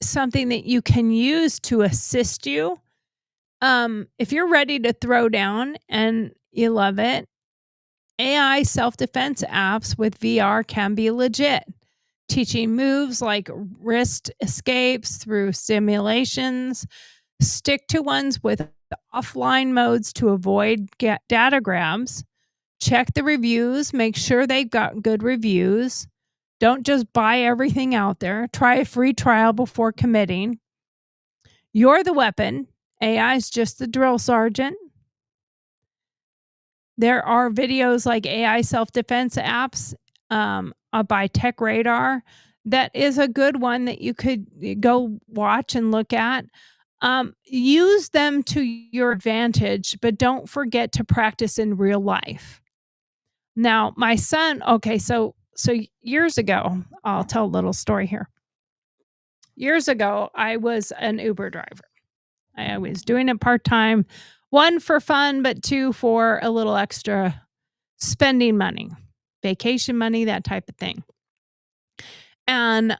something that you can use to assist you. If you're ready to throw down and you love it, AI self-defense apps with VR can be legit. Teaching moves like wrist escapes through simulations. Stick to ones with offline modes to avoid data grabs. Check the reviews. Make sure they've got good reviews. Don't just buy everything out there. Try a free trial before committing. You're the weapon. AI is just the drill sergeant. There are videos like AI self-defense apps by Tech Radar. That is a good one that you could go watch and look at. Use them to your advantage, but don't forget to practice in real life. Now, my son, okay, so years ago, I'll tell a little story here. Years ago, I was an Uber driver. I was doing it part-time, 1 for fun, but 2 for a little extra spending money, vacation money, that type of thing. And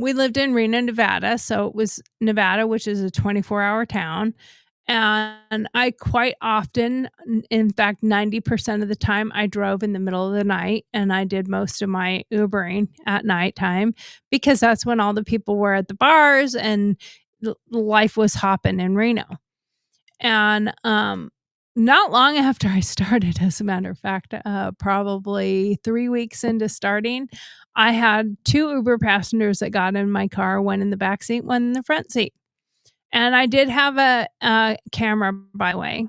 we lived in Reno, Nevada. So it was Nevada, which is a 24-hour town. And I quite often, in fact, 90% of the time, I drove in the middle of the night, and I did most of my Ubering at nighttime because that's when all the people were at the bars and life was hopping in Reno. And not long after I started, as a matter of fact, probably 3 weeks into starting, I had 2 Uber passengers that got in my car, one in the back seat, one in the front seat. And I did have a camera, by the way,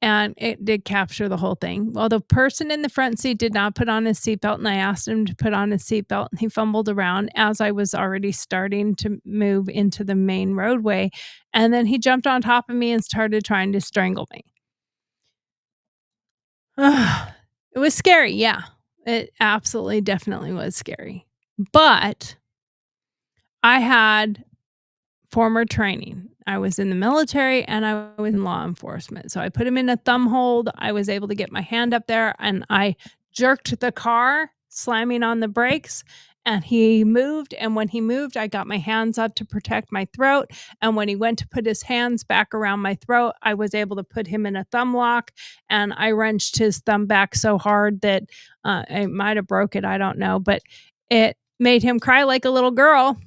and it did capture the whole thing. Well, the person in the front seat did not put on his seatbelt, and I asked him to put on his seatbelt, and he fumbled around as I was already starting to move into the main roadway, and then he jumped on top of me and started trying to strangle me. It was scary, yeah. It absolutely, definitely was scary. But I had former training. I was in the military and I was in law enforcement. So I put him in a thumb hold. I was able to get my hand up there and I jerked the car, slamming on the brakes, and he moved. And when he moved, I got my hands up to protect my throat. And when he went to put his hands back around my throat, I was able to put him in a thumb lock, and I wrenched his thumb back so hard that I might have broke it. I don't know, but it made him cry like a little girl.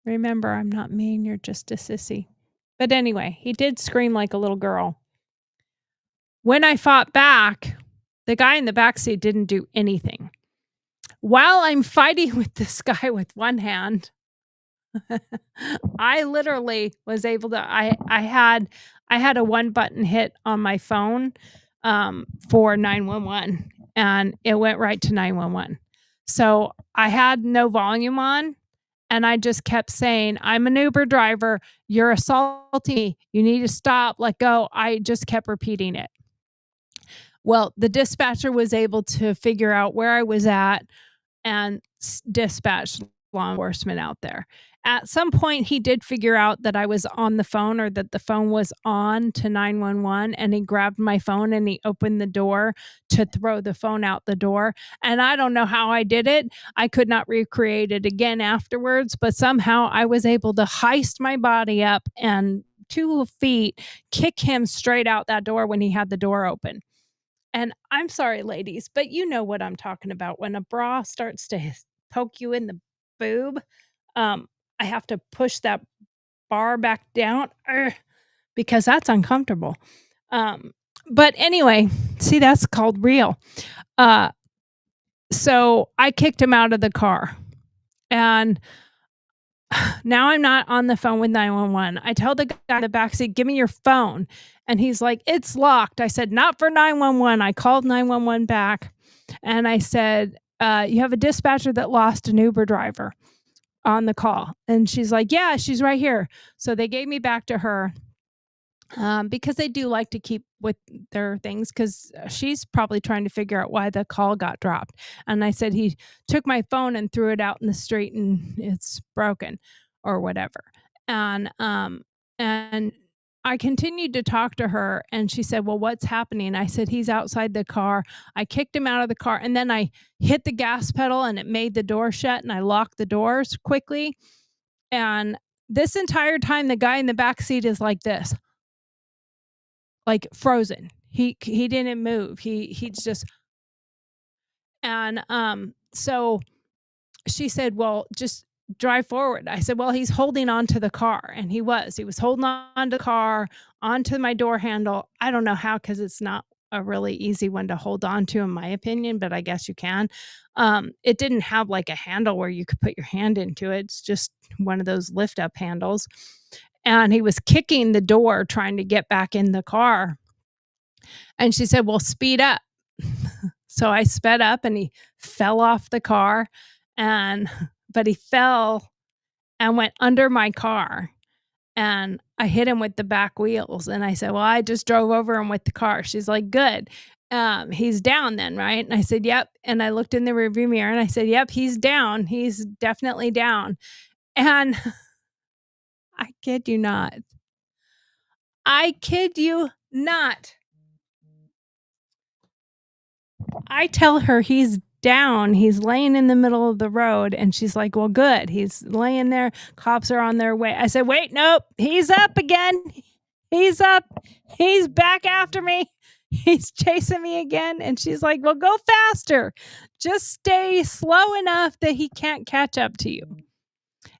Remember, I'm not mean, you're just a sissy. But anyway, he did scream like a little girl. When I fought back, the guy in the backseat didn't do anything. While I'm fighting with this guy with one hand, I literally was able to, I had a 1-button hit on my phone for 911, and it went right to 911. So I had no volume on. And I just kept saying, I'm an Uber driver. You're assaulting me. You need to stop. Let go. I just kept repeating it. Well, the dispatcher was able to figure out where I was at and dispatch law enforcement out there. At some point, he did figure out that I was on the phone, or that the phone was on to 911, and he grabbed my phone and he opened the door to throw the phone out the door. And I don't know how I did it. I could not recreate it again afterwards, but somehow I was able to heist my body up and 2 feet, kick him straight out that door when he had the door open. And I'm sorry, ladies, but you know what I'm talking about. When a bra starts to poke you in the boob, I have to push that bar back down because that's uncomfortable. But anyway, see, that's called real. So I kicked him out of the car, and Now I'm not on the phone with 911. I tell the guy in the backseat, give me your phone. And he's like, it's locked. I said, not for 911. I called 911 back and I said, you have a dispatcher that lost an Uber driver on the call. And she's like, yeah, she's right here. So they gave me back to her. Because they do like to keep with their things, because she's probably trying to figure out why the call got dropped. And I said he took my phone and threw it out in the street and it's broken or whatever. And I continued to talk to her and she said, well, what's happening? I said, he's outside the car. I kicked him out of the car and then I hit the gas pedal and it made the door shut and I locked the doors quickly. And this entire time, the guy in the back seat is like this, like frozen. He didn't move. He's just, and so she said, well, just drive forward. I said, well, he's holding on to the car. And he was holding on to the car, onto my door handle. I don't know how, because it's not a really easy one to hold on to, in my opinion, but I guess you can. It didn't have like a handle where you could put your hand into it. It's just one of those lift up handles. And he was kicking the door, trying to get back in the car. And she said, well, speed up. So I sped up and he fell off the car, but he fell and went under my car. And I hit him with the back wheels. And I said, well, I just drove over him with the car. She's like, good. He's down then, right? And I said, yep. And I looked in the rearview mirror and I said, yep, he's down. He's definitely down. And I kid you not. I kid you not. I tell her he's down. He's laying in the middle of the road. And she's like, well, good. He's laying there. Cops are on their way. I said, wait, nope. He's up again. He's up. He's back after me. He's chasing me again. And she's like, well, go faster. Just stay slow enough that he can't catch up to you.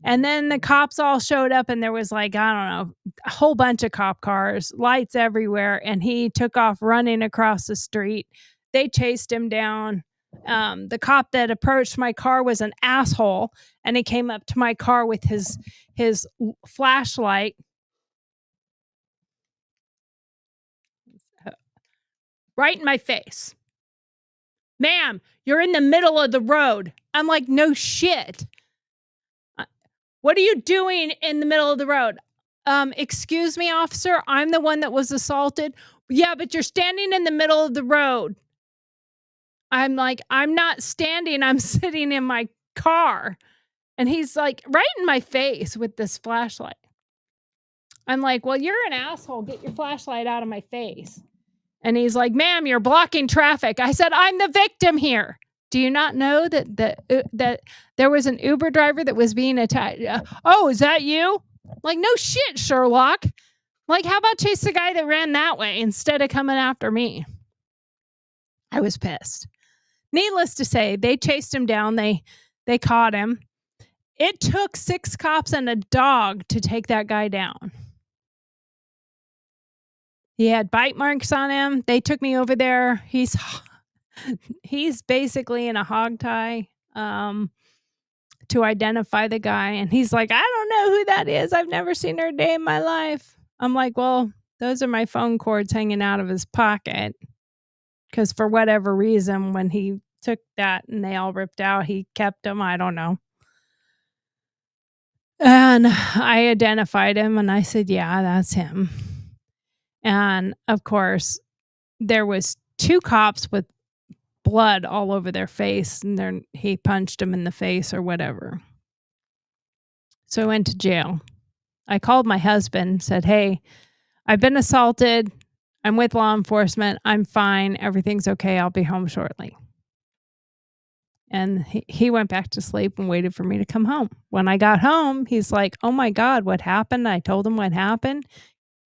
And then the cops all showed up and there was like, I don't know, a whole bunch of cop cars, lights everywhere. And he took off running across the street. They chased him down. The cop that approached my car was an asshole. And he came up to my car with his flashlight. Right in my face. Ma'am, you're in the middle of the road. I'm like, no shit. What are you doing in the middle of the road? Excuse me, officer, I'm the one that was assaulted. Yeah, but you're standing in the middle of the road. I'm like, I'm not standing, I'm sitting in my car. And he's like, right in my face with this flashlight. I'm like, well, you're an asshole. Get your flashlight out of my face. And he's like, ma'am, you're blocking traffic. I said, I'm the victim here. Do you not know that there was an Uber driver that was being attacked? Oh, is that you? Like, no shit, Sherlock. Like, how about chase the guy that ran that way instead of coming after me? I was pissed. Needless to say, they chased him down. They caught him. It took 6 cops and a dog to take that guy down. He had bite marks on him. They took me over there. He's basically in a hog tie to identify the guy. And he's like, I don't know who that is. I've never seen her a day in my life. I'm like, well, those are my phone cords hanging out of his pocket. Because for whatever reason, when he took that and they all ripped out, he kept them. I don't know. And I identified him and I said, yeah, that's him. And of course, there was 2 cops with blood all over their face, and he punched him in the face or whatever. So I went to jail. I called my husband, said, hey, I've been assaulted. I'm with law enforcement. I'm fine. Everything's okay. I'll be home shortly. And he went back to sleep and waited for me to come home. When I got home, he's like, oh my God, what happened? I told him what happened.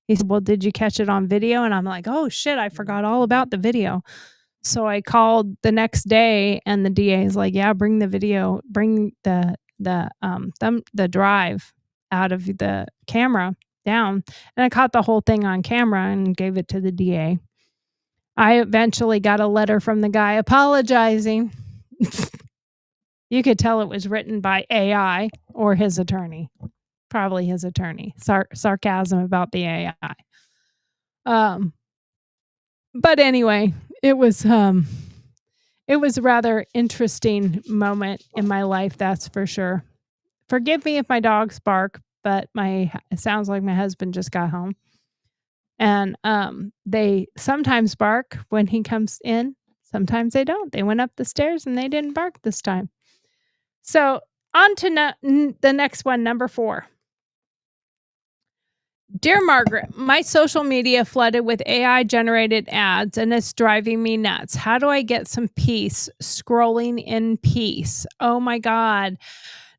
He said, well, did you catch it on video? And I'm like, oh shit, I forgot all about the video. So I called the next day and the DA is like, yeah, bring the video, bring the drive out of the camera down. And I caught the whole thing on camera and gave it to the DA. I eventually got a letter from the guy apologizing. You could tell it was written by AI or his attorney. Probably his attorney. Sarcasm about the AI. But anyway, it was a rather interesting moment in my life, that's for sure. Forgive me if my dogs bark, but it sounds like my husband just got home. And they sometimes bark when he comes in. Sometimes they don't. They went up the stairs and they didn't bark this time. So on to the next one, number 4. Dear Margaret, my social media flooded with AI generated ads and it's driving me nuts. How do I get some peace scrolling in peace? Oh my God.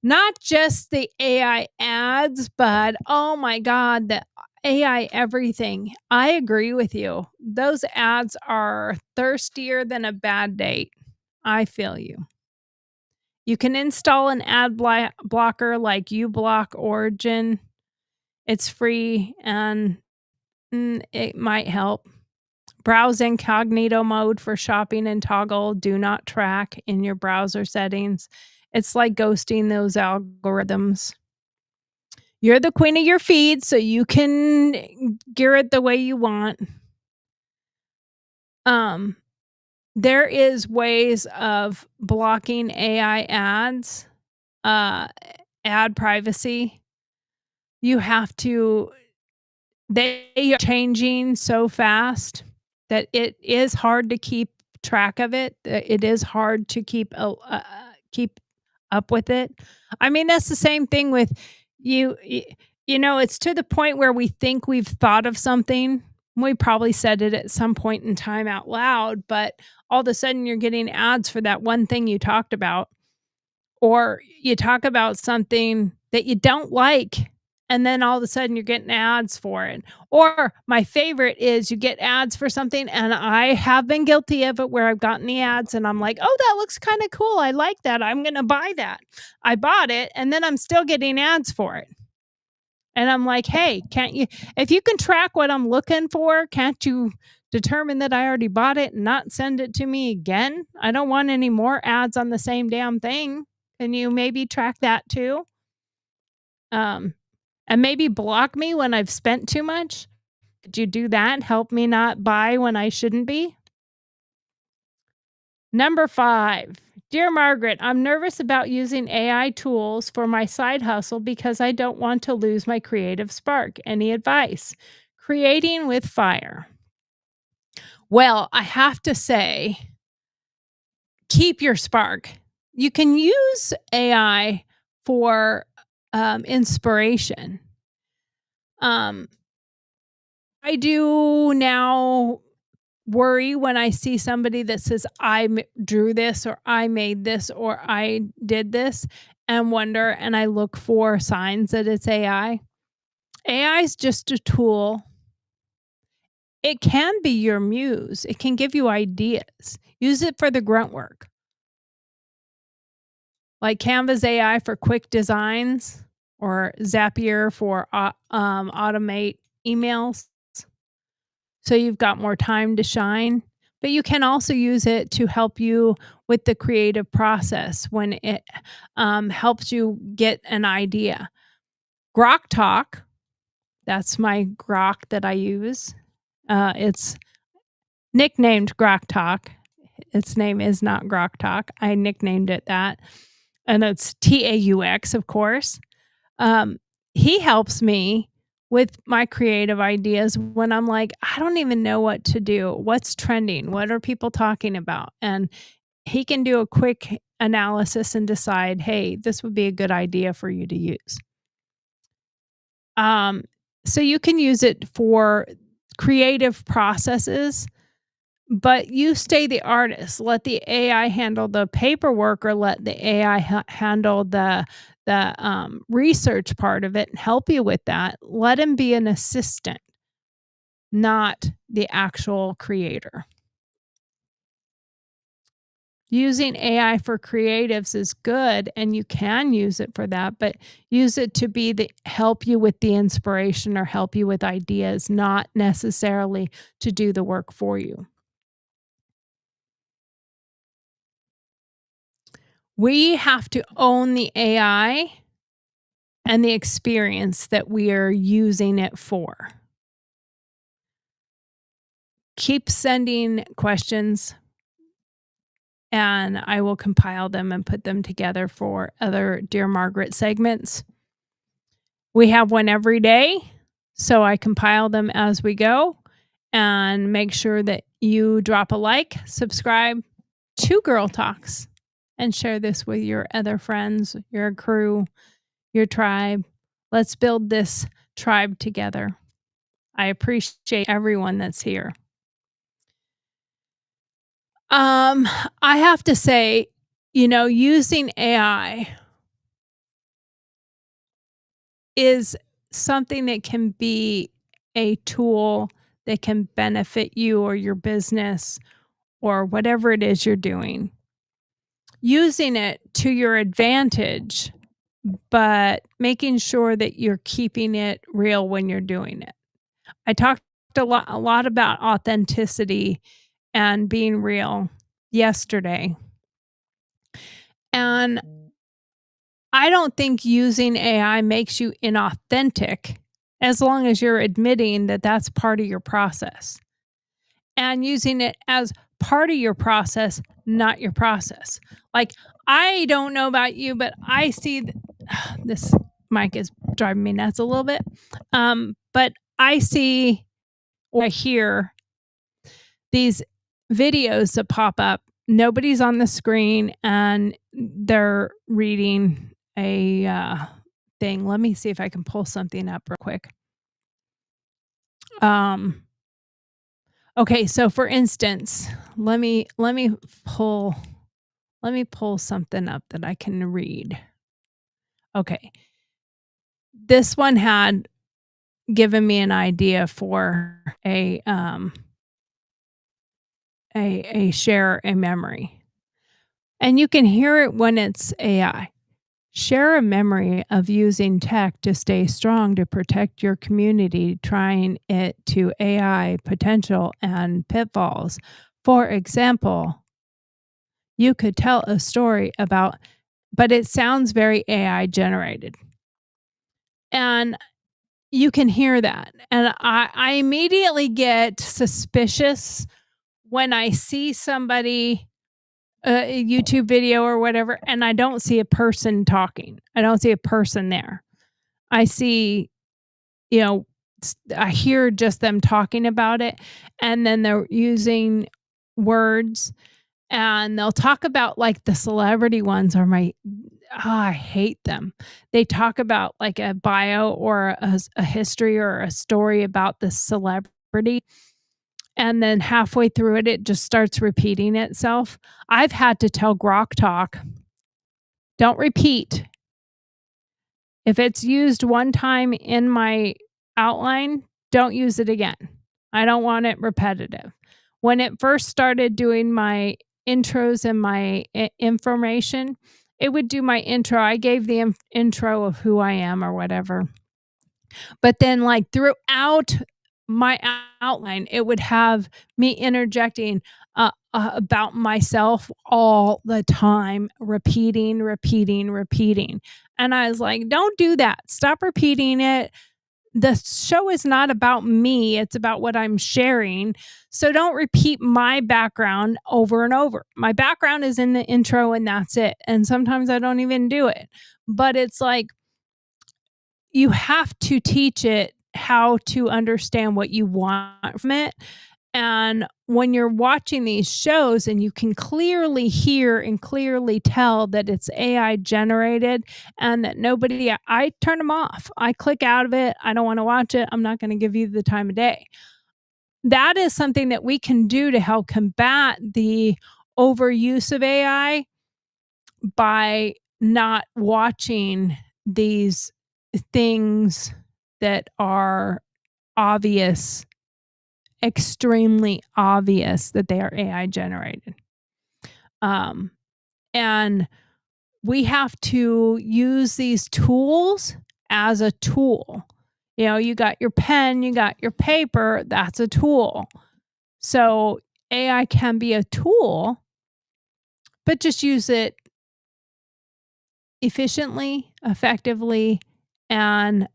Not just the AI ads, but oh my God, the AI everything. I agree with you. Those ads are thirstier than a bad date. I feel you. You can install an ad blocker like uBlock Origin. It's free and it might help. Browse incognito mode for shopping and toggle do not track in your browser settings. It's like ghosting those algorithms. You're the queen of your feed, so you can gear it the way you want. There is ways of blocking AI ads, ad privacy. You have to They are changing so fast that it is hard to keep track of it. It is hard to keep up with it. I mean, that's the same thing with you. You know, it's to the point where we think we've thought of something. We probably said it at some point in time out loud, but all of a sudden you're getting ads for that one thing you talked about, or you talk about something that you don't like, and then all of a sudden you're getting ads for it. Or my favorite is you get ads for something, and I have been guilty of it where I've gotten the ads and I'm like, oh, that looks kind of cool. I like that. I'm going to buy that. I bought it, and then I'm still getting ads for it. And I'm like, hey, can't you, if you can track what I'm looking for, can't you determine that I already bought it and not send it to me again? I don't want any more ads on the same damn thing. Can you maybe track that too? And maybe block me when I've spent too much? Could you do that? Help me not buy when I shouldn't be? Number 5. Dear Margaret, I'm nervous about using AI tools for my side hustle because I don't want to lose my creative spark. Any advice? Creating with fire. Well, I have to say, keep your spark. You can use AI for inspiration. I do now worry when I see somebody that says, I drew this, or I made this, or I did this, and wonder, and I look for signs that it's AI. AI is just a tool. It can be your muse. It can give you ideas. Use it for the grunt work. Like Canva's AI for quick designs, or Zapier for automate emails. So you've got more time to shine. But you can also use it to help you with the creative process when it helps you get an idea. GurlTauX, that's my grok that I use. It's nicknamed GurlTauX. Its name is not GurlTauX. I nicknamed it that. And it's TauX, of course. He helps me with my creative ideas when I'm like, I don't even know what to do. What's trending? What are people talking about? And he can do a quick analysis and decide, hey, this would be a good idea for you to use. So you can use it for creative processes, but you stay the artist. Let the AI handle the paperwork, or let the AI handle the research part of it and help you with that. Let him be an assistant, not the actual creator. Using AI for creatives is good, and you can use it for that, but use it to be help you with the inspiration or help you with ideas, not necessarily to do the work for you. We have to own the AI and the experience that we are using it for. Keep sending questions, and I will compile them and put them together for other Dear Margaret segments. We have one every day, so I compile them as we go, and make sure that you drop a like, subscribe to GurlTauX, and share this with your other friends, your crew, your tribe. Let's build this tribe together. I appreciate everyone that's here. I have to say, using AI is something that can be a tool that can benefit you or your business or whatever it is you're doing. Using it to your advantage, but making sure that you're keeping it real when you're doing it. I talked a lot about authenticity and being real yesterday. And I don't think using AI makes you inauthentic as long as you're admitting that that's part of your process and using it as part of your process, not your process. Like, I don't know about you, but I see this mic is driving me nuts a little bit. But I see or I hear these videos that pop up. Nobody's on the screen and they're reading a thing. Let me see if I can pull something up real quick. Okay, so for instance, let me pull something up that I can read. Okay. This one had given me an idea for a share a memory. And you can hear it when it's AI. Share a memory of using tech to stay strong to protect your community, trying it to AI potential and pitfalls. For example, you could tell a story about, but it sounds very AI generated. And you can hear that. And I immediately get suspicious when I see somebody, a YouTube video or whatever, and I don't see a person talking. I don't see a person there. I see, I hear just them talking about it, and then they're using words, and they'll talk about like the celebrity ones are I hate them. They talk about like a bio or a history or a story about the celebrity. And then halfway through it, it just starts repeating itself. I've had to tell GurlTauX, don't repeat. If it's used one time in my outline, don't use it again. I don't want it repetitive. When it first started doing my intros and my information, it would do my intro. I gave the intro of who I am or whatever. But then like throughout my outline, it would have me interjecting about myself all the time, repeating. And I was like, don't do that. Stop repeating it. The show is not about me. It's about what I'm sharing. So don't repeat my background over and over. My background is in the intro and that's it. And sometimes I don't even do it. But it's like, you have to teach it how to understand what you want from it. And when you're watching these shows and you can clearly hear and clearly tell that it's AI generated and that I turn them off. I click out of it. I don't want to watch it. I'm not going to give you the time of day. That is something that we can do to help combat the overuse of AI by not watching these things that are obvious, extremely obvious that they are AI generated. And we have to use these tools as a tool. You got your pen, you got your paper, that's a tool. So AI can be a tool, but just use it efficiently, effectively, and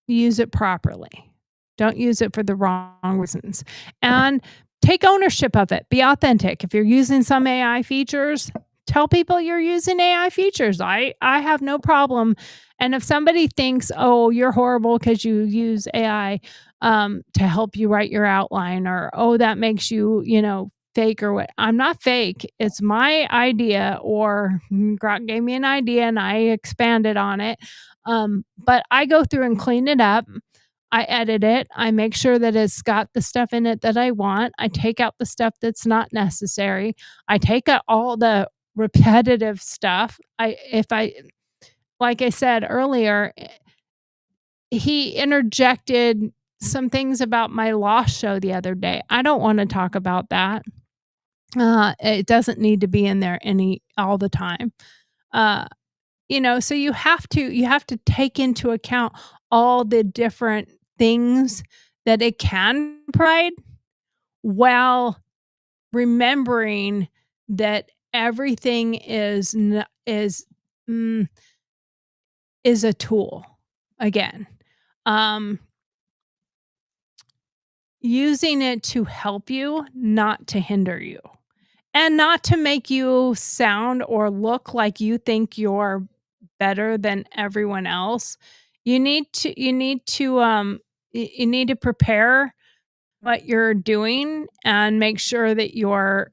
use it properly. Don't use it for the wrong reasons. And take ownership of it. Be authentic. If you're using some AI features, tell people you're using AI features. I have no problem. And if somebody thinks, "Oh, you're horrible because you use AI to help you write your outline," or, "Oh, that makes you, fake," or what. I'm not fake. It's my idea, or Grok gave me an idea and I expanded on it. But I go through and clean it up. I edit it. I make sure that it's got the stuff in it that I want. I take out the stuff that's not necessary. I take out all the repetitive stuff. Like I said earlier, he interjected some things about my Lost show the other day. I don't want to talk about that. It doesn't need to be in there all the time. So you have to take into account all the different things that it can provide, while remembering that everything is a tool. Again, using it to help you, not to hinder you, and not to make you sound or look like you think you're better than everyone else. You need to prepare what you're doing and make sure that you're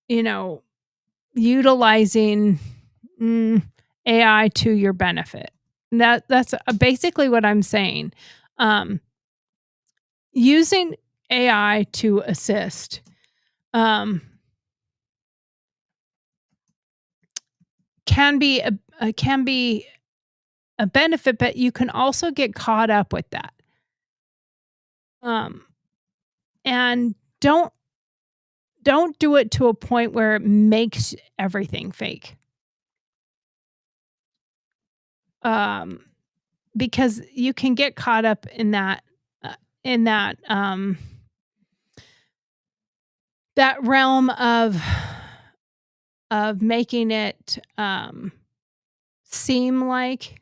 you know utilizing AI to your benefit. That's basically what I'm saying. Using AI to assist um, can be a benefit, but you can also get caught up with that. Um, and don't do it to a point where it makes everything fake. Um, because you can get caught up in that uh, in that that realm of making it seem like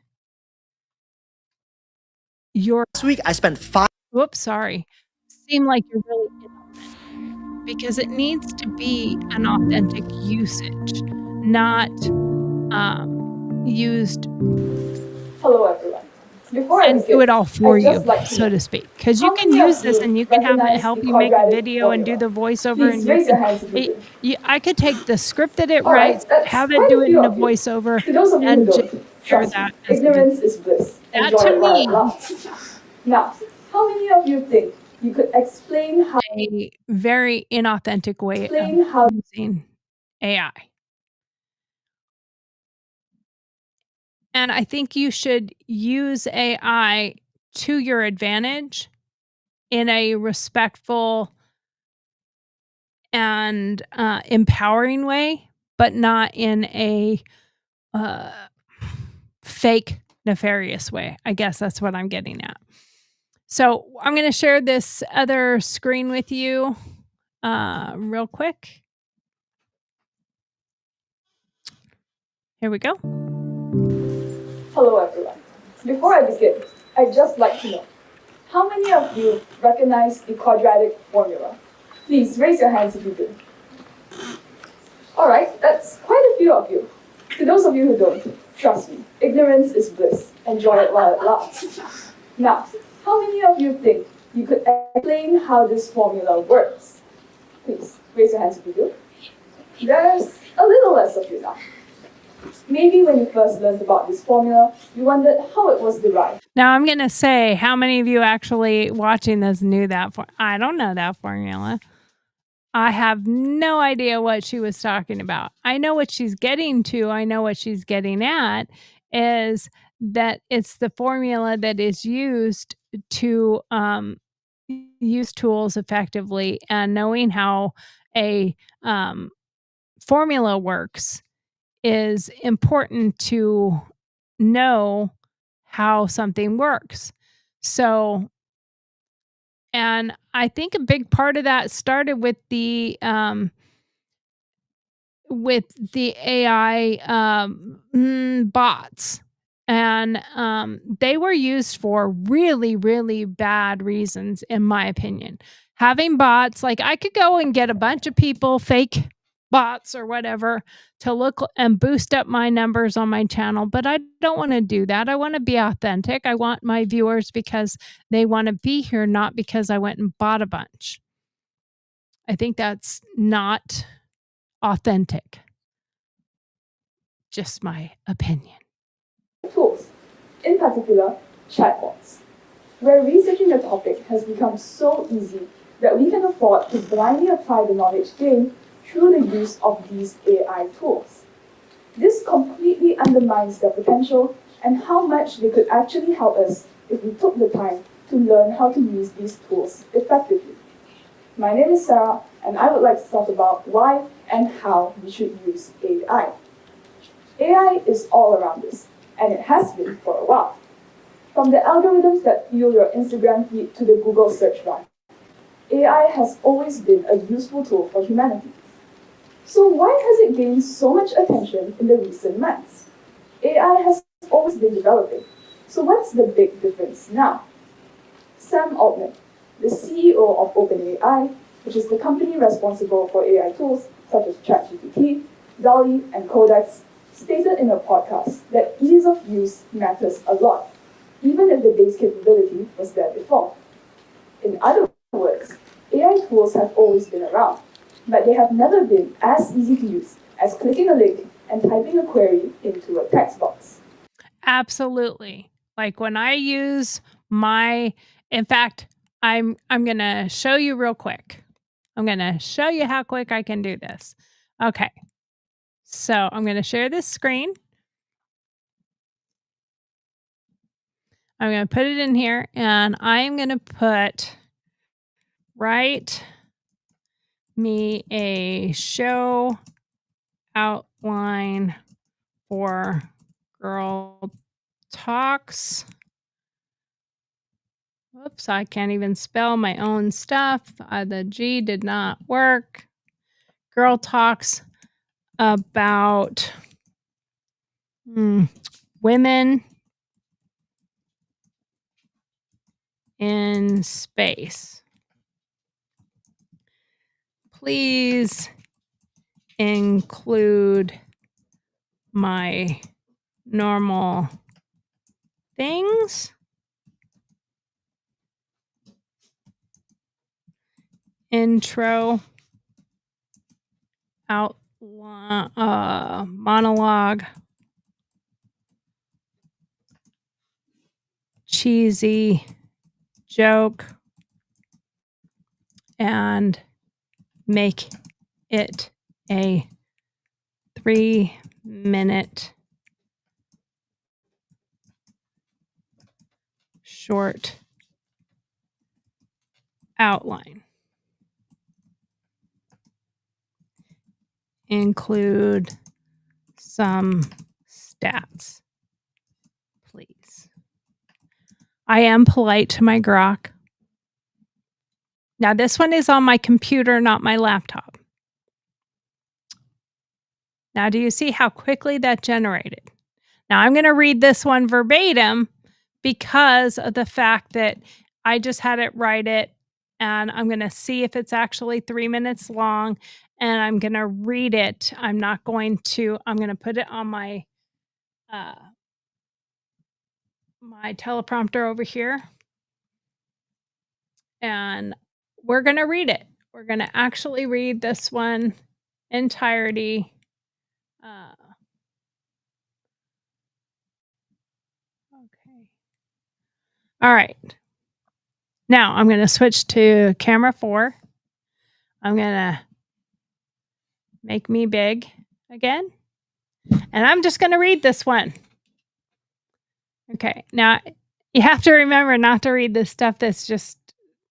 you're Last week, I spent 5. whoops, sorry. Seem like you're really because it needs to be an authentic usage, not used Hello, everyone. Before I and do begin, it all for I'd you, just like to so know, to speak. Because you how can many use of this you and you can have it recognize help the you make a quadratic video and do formula? the voiceover, Please and you raise your can hands if you do. I could take the script that it Alright, writes, that's have it quite do a it few in a of you. voiceover, To those of you who and just don't, share trust me, that as a video. ignorance is bliss. That Enjoy to it while it me lasts. Now, how many of you think you could explain a very inauthentic way of how using AI. And I think you should use AI to your advantage in a respectful and empowering way, but not in a uh, fake, nefarious way. I guess that's what I'm getting at. So I'm going to share this other screen with you real quick. Here we go. Hello, everyone. Before I begin, I'd just like to know, how many of you recognize the quadratic formula? Please raise your hands if you do. Alright, that's quite a few of you. To those of you who don't, trust me, ignorance is bliss. Enjoy it while it lasts. Now, how many of you think you could explain how this formula works? Please, raise your hands if you do. There's a little less of you now. Maybe when you first learned about this formula, you wondered how it was derived. Now I'm going to say, how many of you actually watching this knew that? I don't know that formula. I have no idea what she was talking about. I know what she's getting to. I know what she's getting at is that it's the formula that is used to use tools effectively, and knowing how a formula works is important to know how something works. So, and I think a big part of that started with with the AI bots. And they were used for really, really bad reasons, in my opinion. Having bots, like I could go and get a bunch of people, fake bots or whatever, to look and boost up my numbers on my channel, but I don't want to do that. I want to be authentic. I want my viewers because they want to be here, not because I went and bought a bunch. I think that's not authentic. Just my opinion. Tools, in particular, chatbots, where researching the topic has become so easy that we can afford to blindly apply the knowledge gained through the use of these AI tools. This completely undermines their potential and how much they could actually help us if we took the time to learn how to use these tools effectively. My name is Sarah, and I would like to talk about why and how we should use AI. AI is all around us, and it has been for a while. From the algorithms that fuel your Instagram feed to the Google search bar, AI has always been a useful tool for humanity. So why has it gained so much attention in the recent months? AI has always been developing, so what's the big difference now? Sam Altman, the CEO of OpenAI, which is the company responsible for AI tools such as ChatGPT, DALL-E, and Codex, stated in a podcast that ease of use matters a lot, even if the base capability was there before. In other words, AI tools have always been around, but they have never been as easy to use as clicking a link and typing a query into a text box. Absolutely. Like when I use in fact, I'm going to show you real quick. I'm going to show you how quick I can do this. Okay. So I'm going to share this screen. I'm going to put it in here, and I am going to write me a show outline for GurlTauX. Whoops, I can't even spell my own stuff. The G did not work. GurlTauX about women in space. Please include my normal things. Intro, outline, monologue, cheesy joke, and make it a 3-minute short outline. Include some stats, please. I am polite to my grok. Now, this one is on my computer, not my laptop. Now, do you see how quickly that generated? Now, I'm going to read this one verbatim because of the fact that I just had it write it, and I'm going to see if it's actually 3 minutes long, and I'm going to read it. I'm going to put it on my my teleprompter over here, and we're going to read it. We're going to actually read this one entirety. Okay. All right. Now I'm going to switch to camera 4. I'm going to make me big again. And I'm just going to read this one. Okay. Now you have to remember not to read the stuff that's just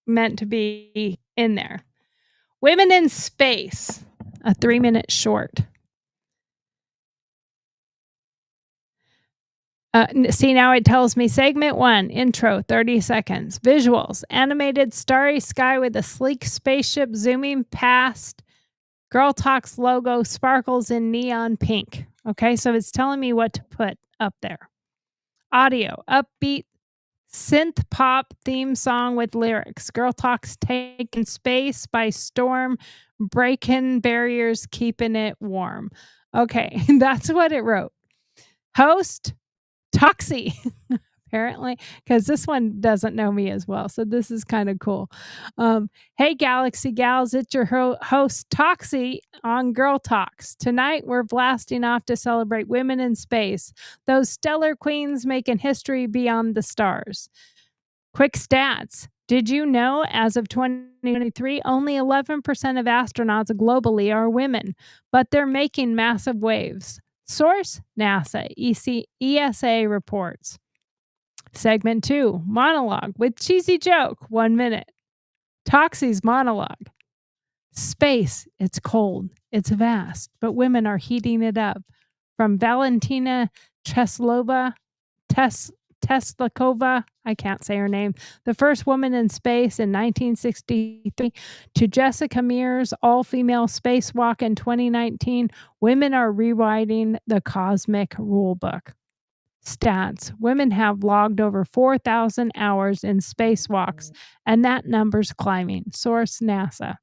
meant to be in there. Women in Space, a 3-minute short. See, now it tells me segment 1, intro, 30 seconds. Visuals, animated starry sky with a sleek spaceship zooming past GurlTauX logo sparkles in neon pink. Okay, so it's telling me what to put up there. Audio, upbeat synth pop theme song with lyrics. GurlTauX taking space by storm, breaking barriers, keeping it warm. Okay, that's what it wrote. Host, Toxie. Apparently, because this one doesn't know me as well. So this is kind of cool. Hey, Galaxy Gals, it's your host, Toxie, on GurlTauX. Tonight, we're blasting off to celebrate women in space, those stellar queens making history beyond the stars. Quick stats. Did you know, as of 2023, only 11% of astronauts globally are women, but they're making massive waves. Source, NASA, ESA reports. Segment 2, monologue with cheesy joke, 1 minute. Toxie's monologue. Space, it's cold, it's vast, but women are heating it up. From Valentina Teslakova, I can't say her name, the first woman in space in 1963, to Jessica Meir's all-female spacewalk in 2019, women are rewriting the cosmic rulebook. Stats. Women have logged over 4,000 hours in spacewalks, and that number's climbing. Source, NASA.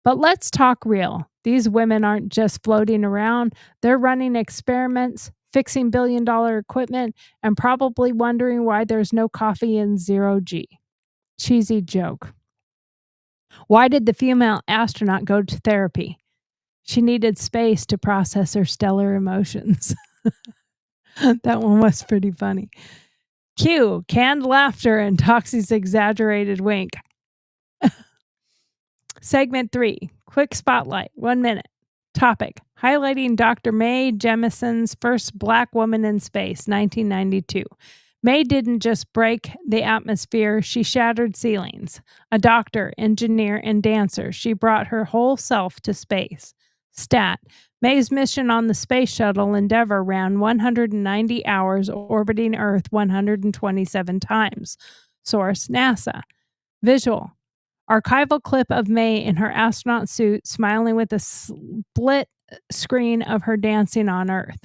But let's talk real. These women aren't just floating around. They're running experiments, fixing billion-dollar equipment, and probably wondering why there's no coffee in 0G. Cheesy joke. Why did the female astronaut go to therapy? She needed space to process her stellar emotions. That one was pretty funny. Cue canned laughter and Toxie's exaggerated wink. Segment 3, quick spotlight, 1 minute. Topic, highlighting Dr. Mae Jemison's first Black woman in space, 1992. Mae didn't just break the atmosphere, she shattered ceilings. A doctor, engineer, and dancer, she brought her whole self to space. Stat, Mae's mission on the Space Shuttle Endeavour ran 190 hours, orbiting Earth 127 times. Source, NASA. Visual, archival clip of Mae in her astronaut suit, smiling with a split screen of her dancing on Earth.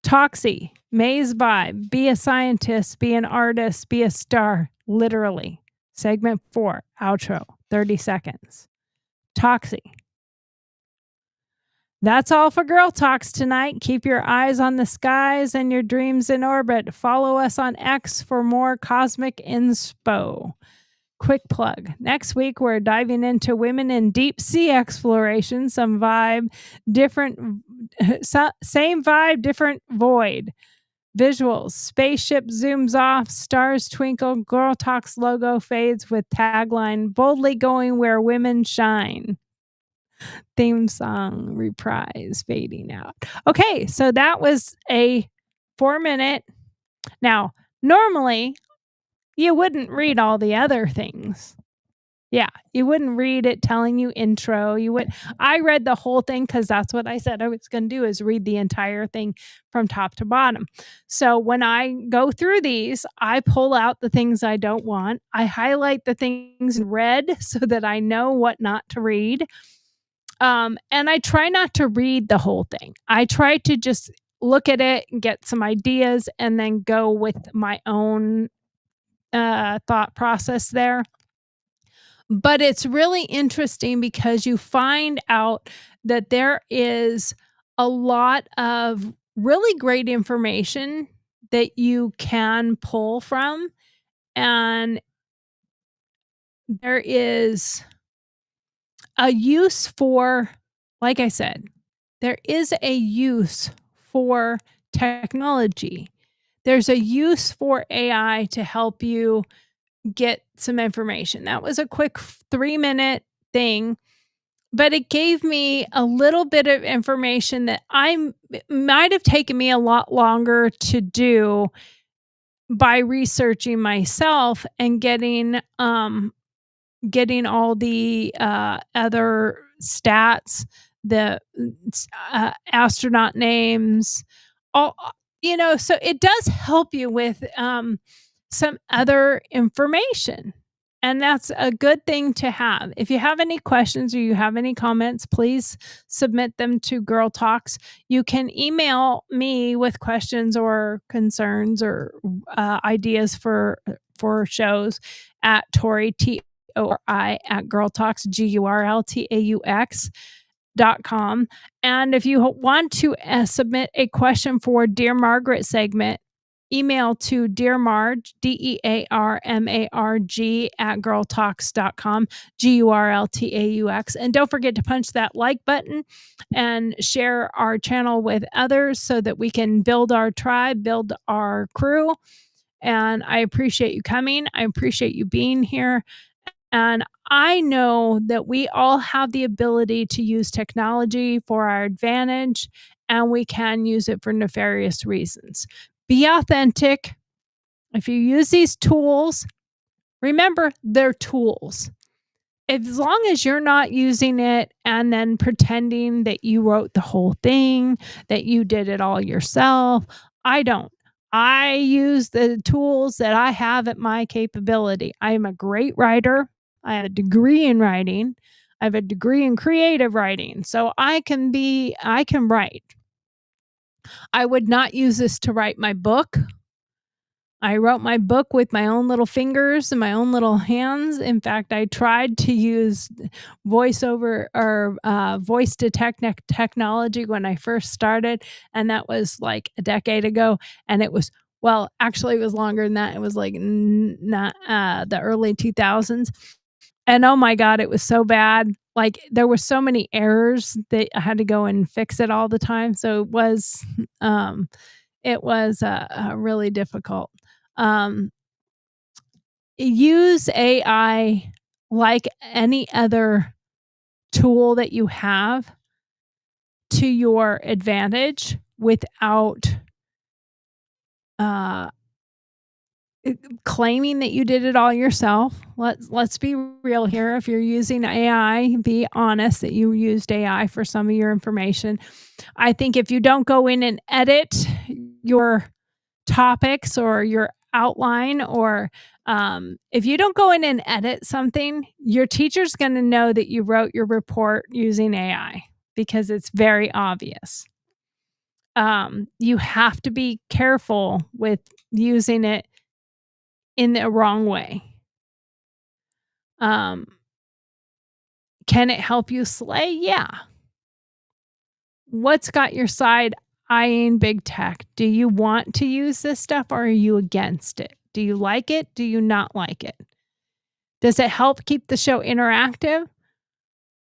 Toxie, Mae's vibe, be a scientist, be an artist, be a star, literally. Segment 4, outro, 30 seconds. Toxie. That's all for GurlTauX tonight. Keep your eyes on the skies and your dreams in orbit. Follow us on X for more cosmic inspo. Quick plug. Next week, we're diving into women in deep sea exploration. Some vibe, different, same vibe, different void. Visuals. Spaceship zooms off, stars twinkle, GurlTauX logo fades with tagline, boldly going where women shine. Theme song reprise fading out. Okay, so that was a 4 minute. Now, normally you wouldn't read all the other things. Yeah, you wouldn't read it telling you intro. I read the whole thing because that's what I said I was going to do, is read the entire thing from top to bottom. So when I go through these, I pull out the things I don't want. I highlight the things in red so that I know what not to read. And I try not to read the whole thing. I try to just look at it and get some ideas and then go with my own thought process there. But it's really interesting because you find out that there is a lot of really great information that you can pull from. And there is a use for, like I said, there is a use for technology. There's a use for AI to help you get some information. That was a quick 3-minute thing, but it gave me a little bit of information that might have taken me a lot longer to do by researching myself and getting all the other stats, the astronaut names, all, so it does help you with some other information. And that's a good thing to have. If you have any questions or you have any comments, please submit them to GurlTauX. You can email me with questions or concerns or ideas for shows at Tori, Tori at GurlTauX, GurlTauX.com. And if you want to submit a question for Dear Margaret segment, email to dearmarg, DEARMARG at GurlTauX.com, GurlTauX. And don't forget to punch that like button and share our channel with others so that we can build our tribe, build our crew. And I appreciate you coming. I appreciate you being here. And I know that we all have the ability to use technology for our advantage, and we can use it for nefarious reasons. Be authentic. If you use these tools, remember they're tools. As long as you're not using it and then pretending that you wrote the whole thing, that you did it all yourself, I don't. I use the tools that I have at my capability. I am a great writer. I have a degree in writing. I have a degree in creative writing. So I can write. I would not use this to write my book. I wrote my book with my own little fingers and my own little hands. In fact, I tried to use voiceover or voice to technology when I first started, and that was like a decade ago. And it was, well, actually, it was longer than that. It was like not the early 2000s. And oh my God, it was so bad. Like there were so many errors that I had to go and fix it all the time. So it was really difficult. Use AI like any other tool that you have to your advantage without claiming that you did it all yourself. Let's be real here. If you're using AI, be honest that you used AI for some of your information. I think if you don't go in and edit your topics or your outline, or if you don't go in and edit something, your teacher's going to know that you wrote your report using AI because it's very obvious. You have to be careful with using it in the wrong way. Can it help you slay? Yeah. What's got your side eyeing big tech? Do you want to use this stuff or are you against it? Do you like it? Do you not like it? Does it help keep the show interactive?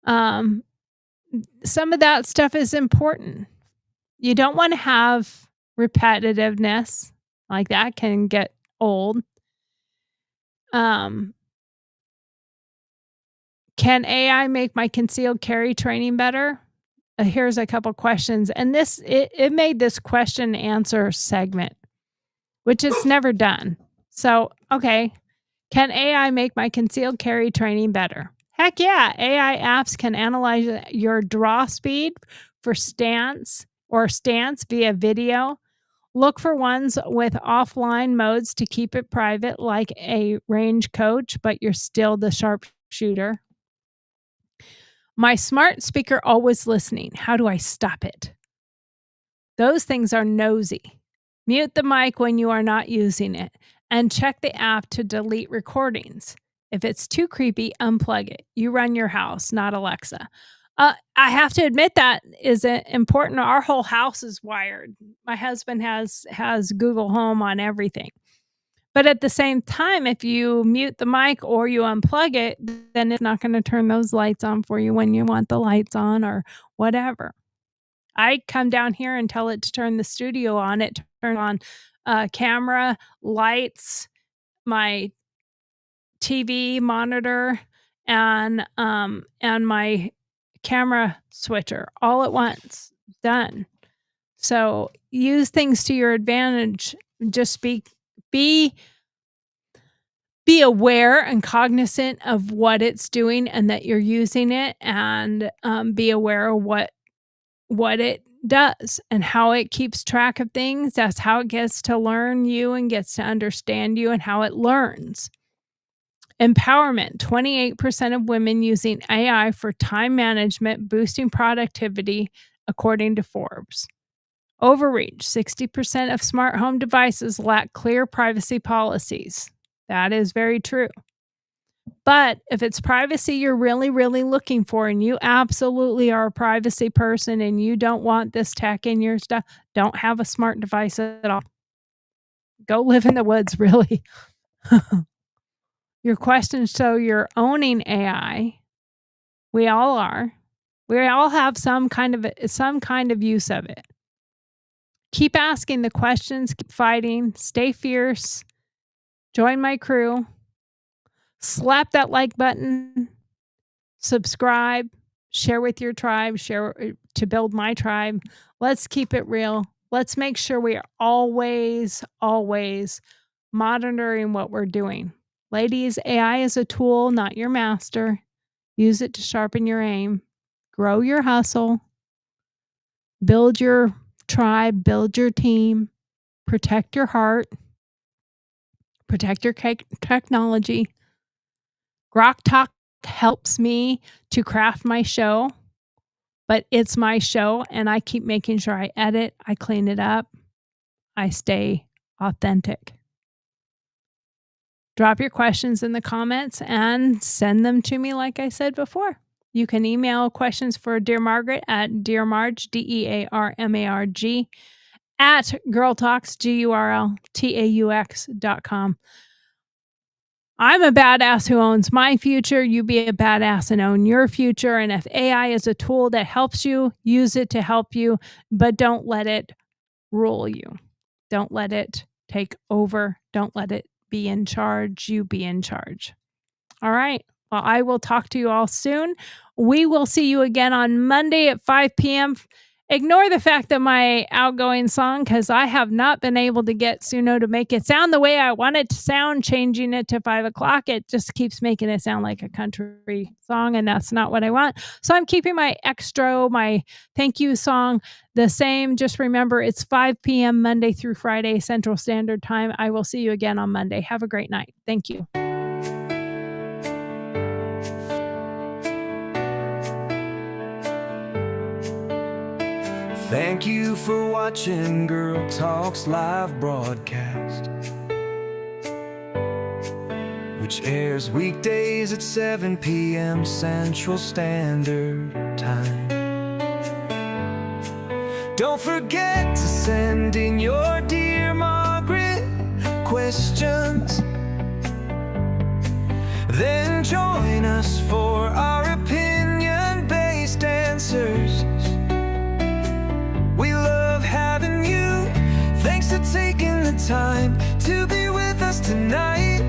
Some of that stuff is important. You don't want to have repetitiveness, like that can get old. Can AI make my concealed carry training better? Here's a couple questions. And it made this question answer segment, which it's never done. So, okay. Can AI make my concealed carry training better? Heck yeah. AI apps can analyze your draw speed for stance via video. Look for ones with offline modes to keep it private, like a range coach, but you're still the sharpshooter. My smart speaker always listening. How do I stop it? Those things are nosy. Mute the mic when you are not using it, and check the app to delete recordings. If it's too creepy, unplug it. You run your house, not Alexa. I have to admit that is important. Our whole house is wired. My husband has Google Home on everything. But at the same time, if you mute the mic or you unplug it, then it's not going to turn those lights on for you when you want the lights on or whatever. I come down here and tell it to turn the studio on. It turns on camera, lights, my TV monitor, and my camera switcher all at once. Done. So use things to your advantage. Just be aware and cognizant of what it's doing and that you're using it, and be aware of what it does and how it keeps track of things. That's how it gets to learn you and gets to understand you and how it learns. Empowerment, 28% of women using AI for time management, boosting productivity, according to Forbes. Overreach, 60% of smart home devices lack clear privacy policies. That is very true. But if it's privacy you're really, really looking for, and you absolutely are a privacy person and you don't want this tech in your stuff, don't have a smart device at all. Go live in the woods, really. Your question, so you're owning AI. We all are. We all have some kind of use of it. Keep asking the questions, keep fighting, stay fierce. Join my crew. Slap that like button. Subscribe. Share with your tribe. Share to build my tribe. Let's keep it real. Let's make sure we are always, always monitoring what we're doing. Ladies, AI is a tool, not your master. Use it to sharpen your aim. Grow your hustle. Build your tribe. Build your team. Protect your heart. Protect your technology. GurlTauX helps me to craft my show, but it's my show, and I keep making sure I edit, I clean it up, I stay authentic. Drop your questions in the comments and send them to me like I said before. You can email questions for Dear Margaret at dearmarg, DearMarg, at GurlTauX, GurlTauX.com. I'm a badass who owns my future. You be a badass and own your future. And if AI is a tool that helps you, use it to help you, but don't let it rule you. Don't let it take over. Don't let it be in charge. You be in charge. All right. Well, I will talk to you all soon. We will see you again on Monday at 5 p.m. Ignore the fact that my outgoing song, because I have not been able to get Suno to make it sound the way I want it to sound, changing it to 5 o'clock. It just keeps making it sound like a country song, and that's not what I want. So I'm keeping my extra, my thank you song the same. Just remember, it's 5 p.m. Monday through Friday, Central Standard Time. I will see you again on Monday. Have a great night. Thank you. Thank you for watching GurlTauX live broadcast, which airs weekdays at 7 p.m. Central Standard Time. Don't forget to send in your Dear Margaret questions. Then join us for our opinion-based answers. We love having you. Thanks for taking the time to be with us tonight.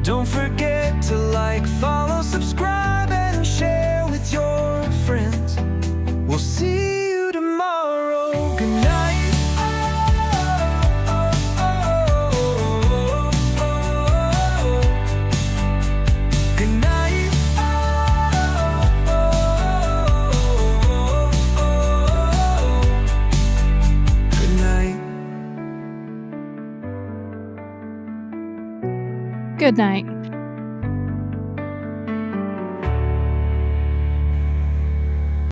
Don't forget to like, follow, subscribe, and share with your friends. We'll see you tomorrow. Good night. Good night. Good night.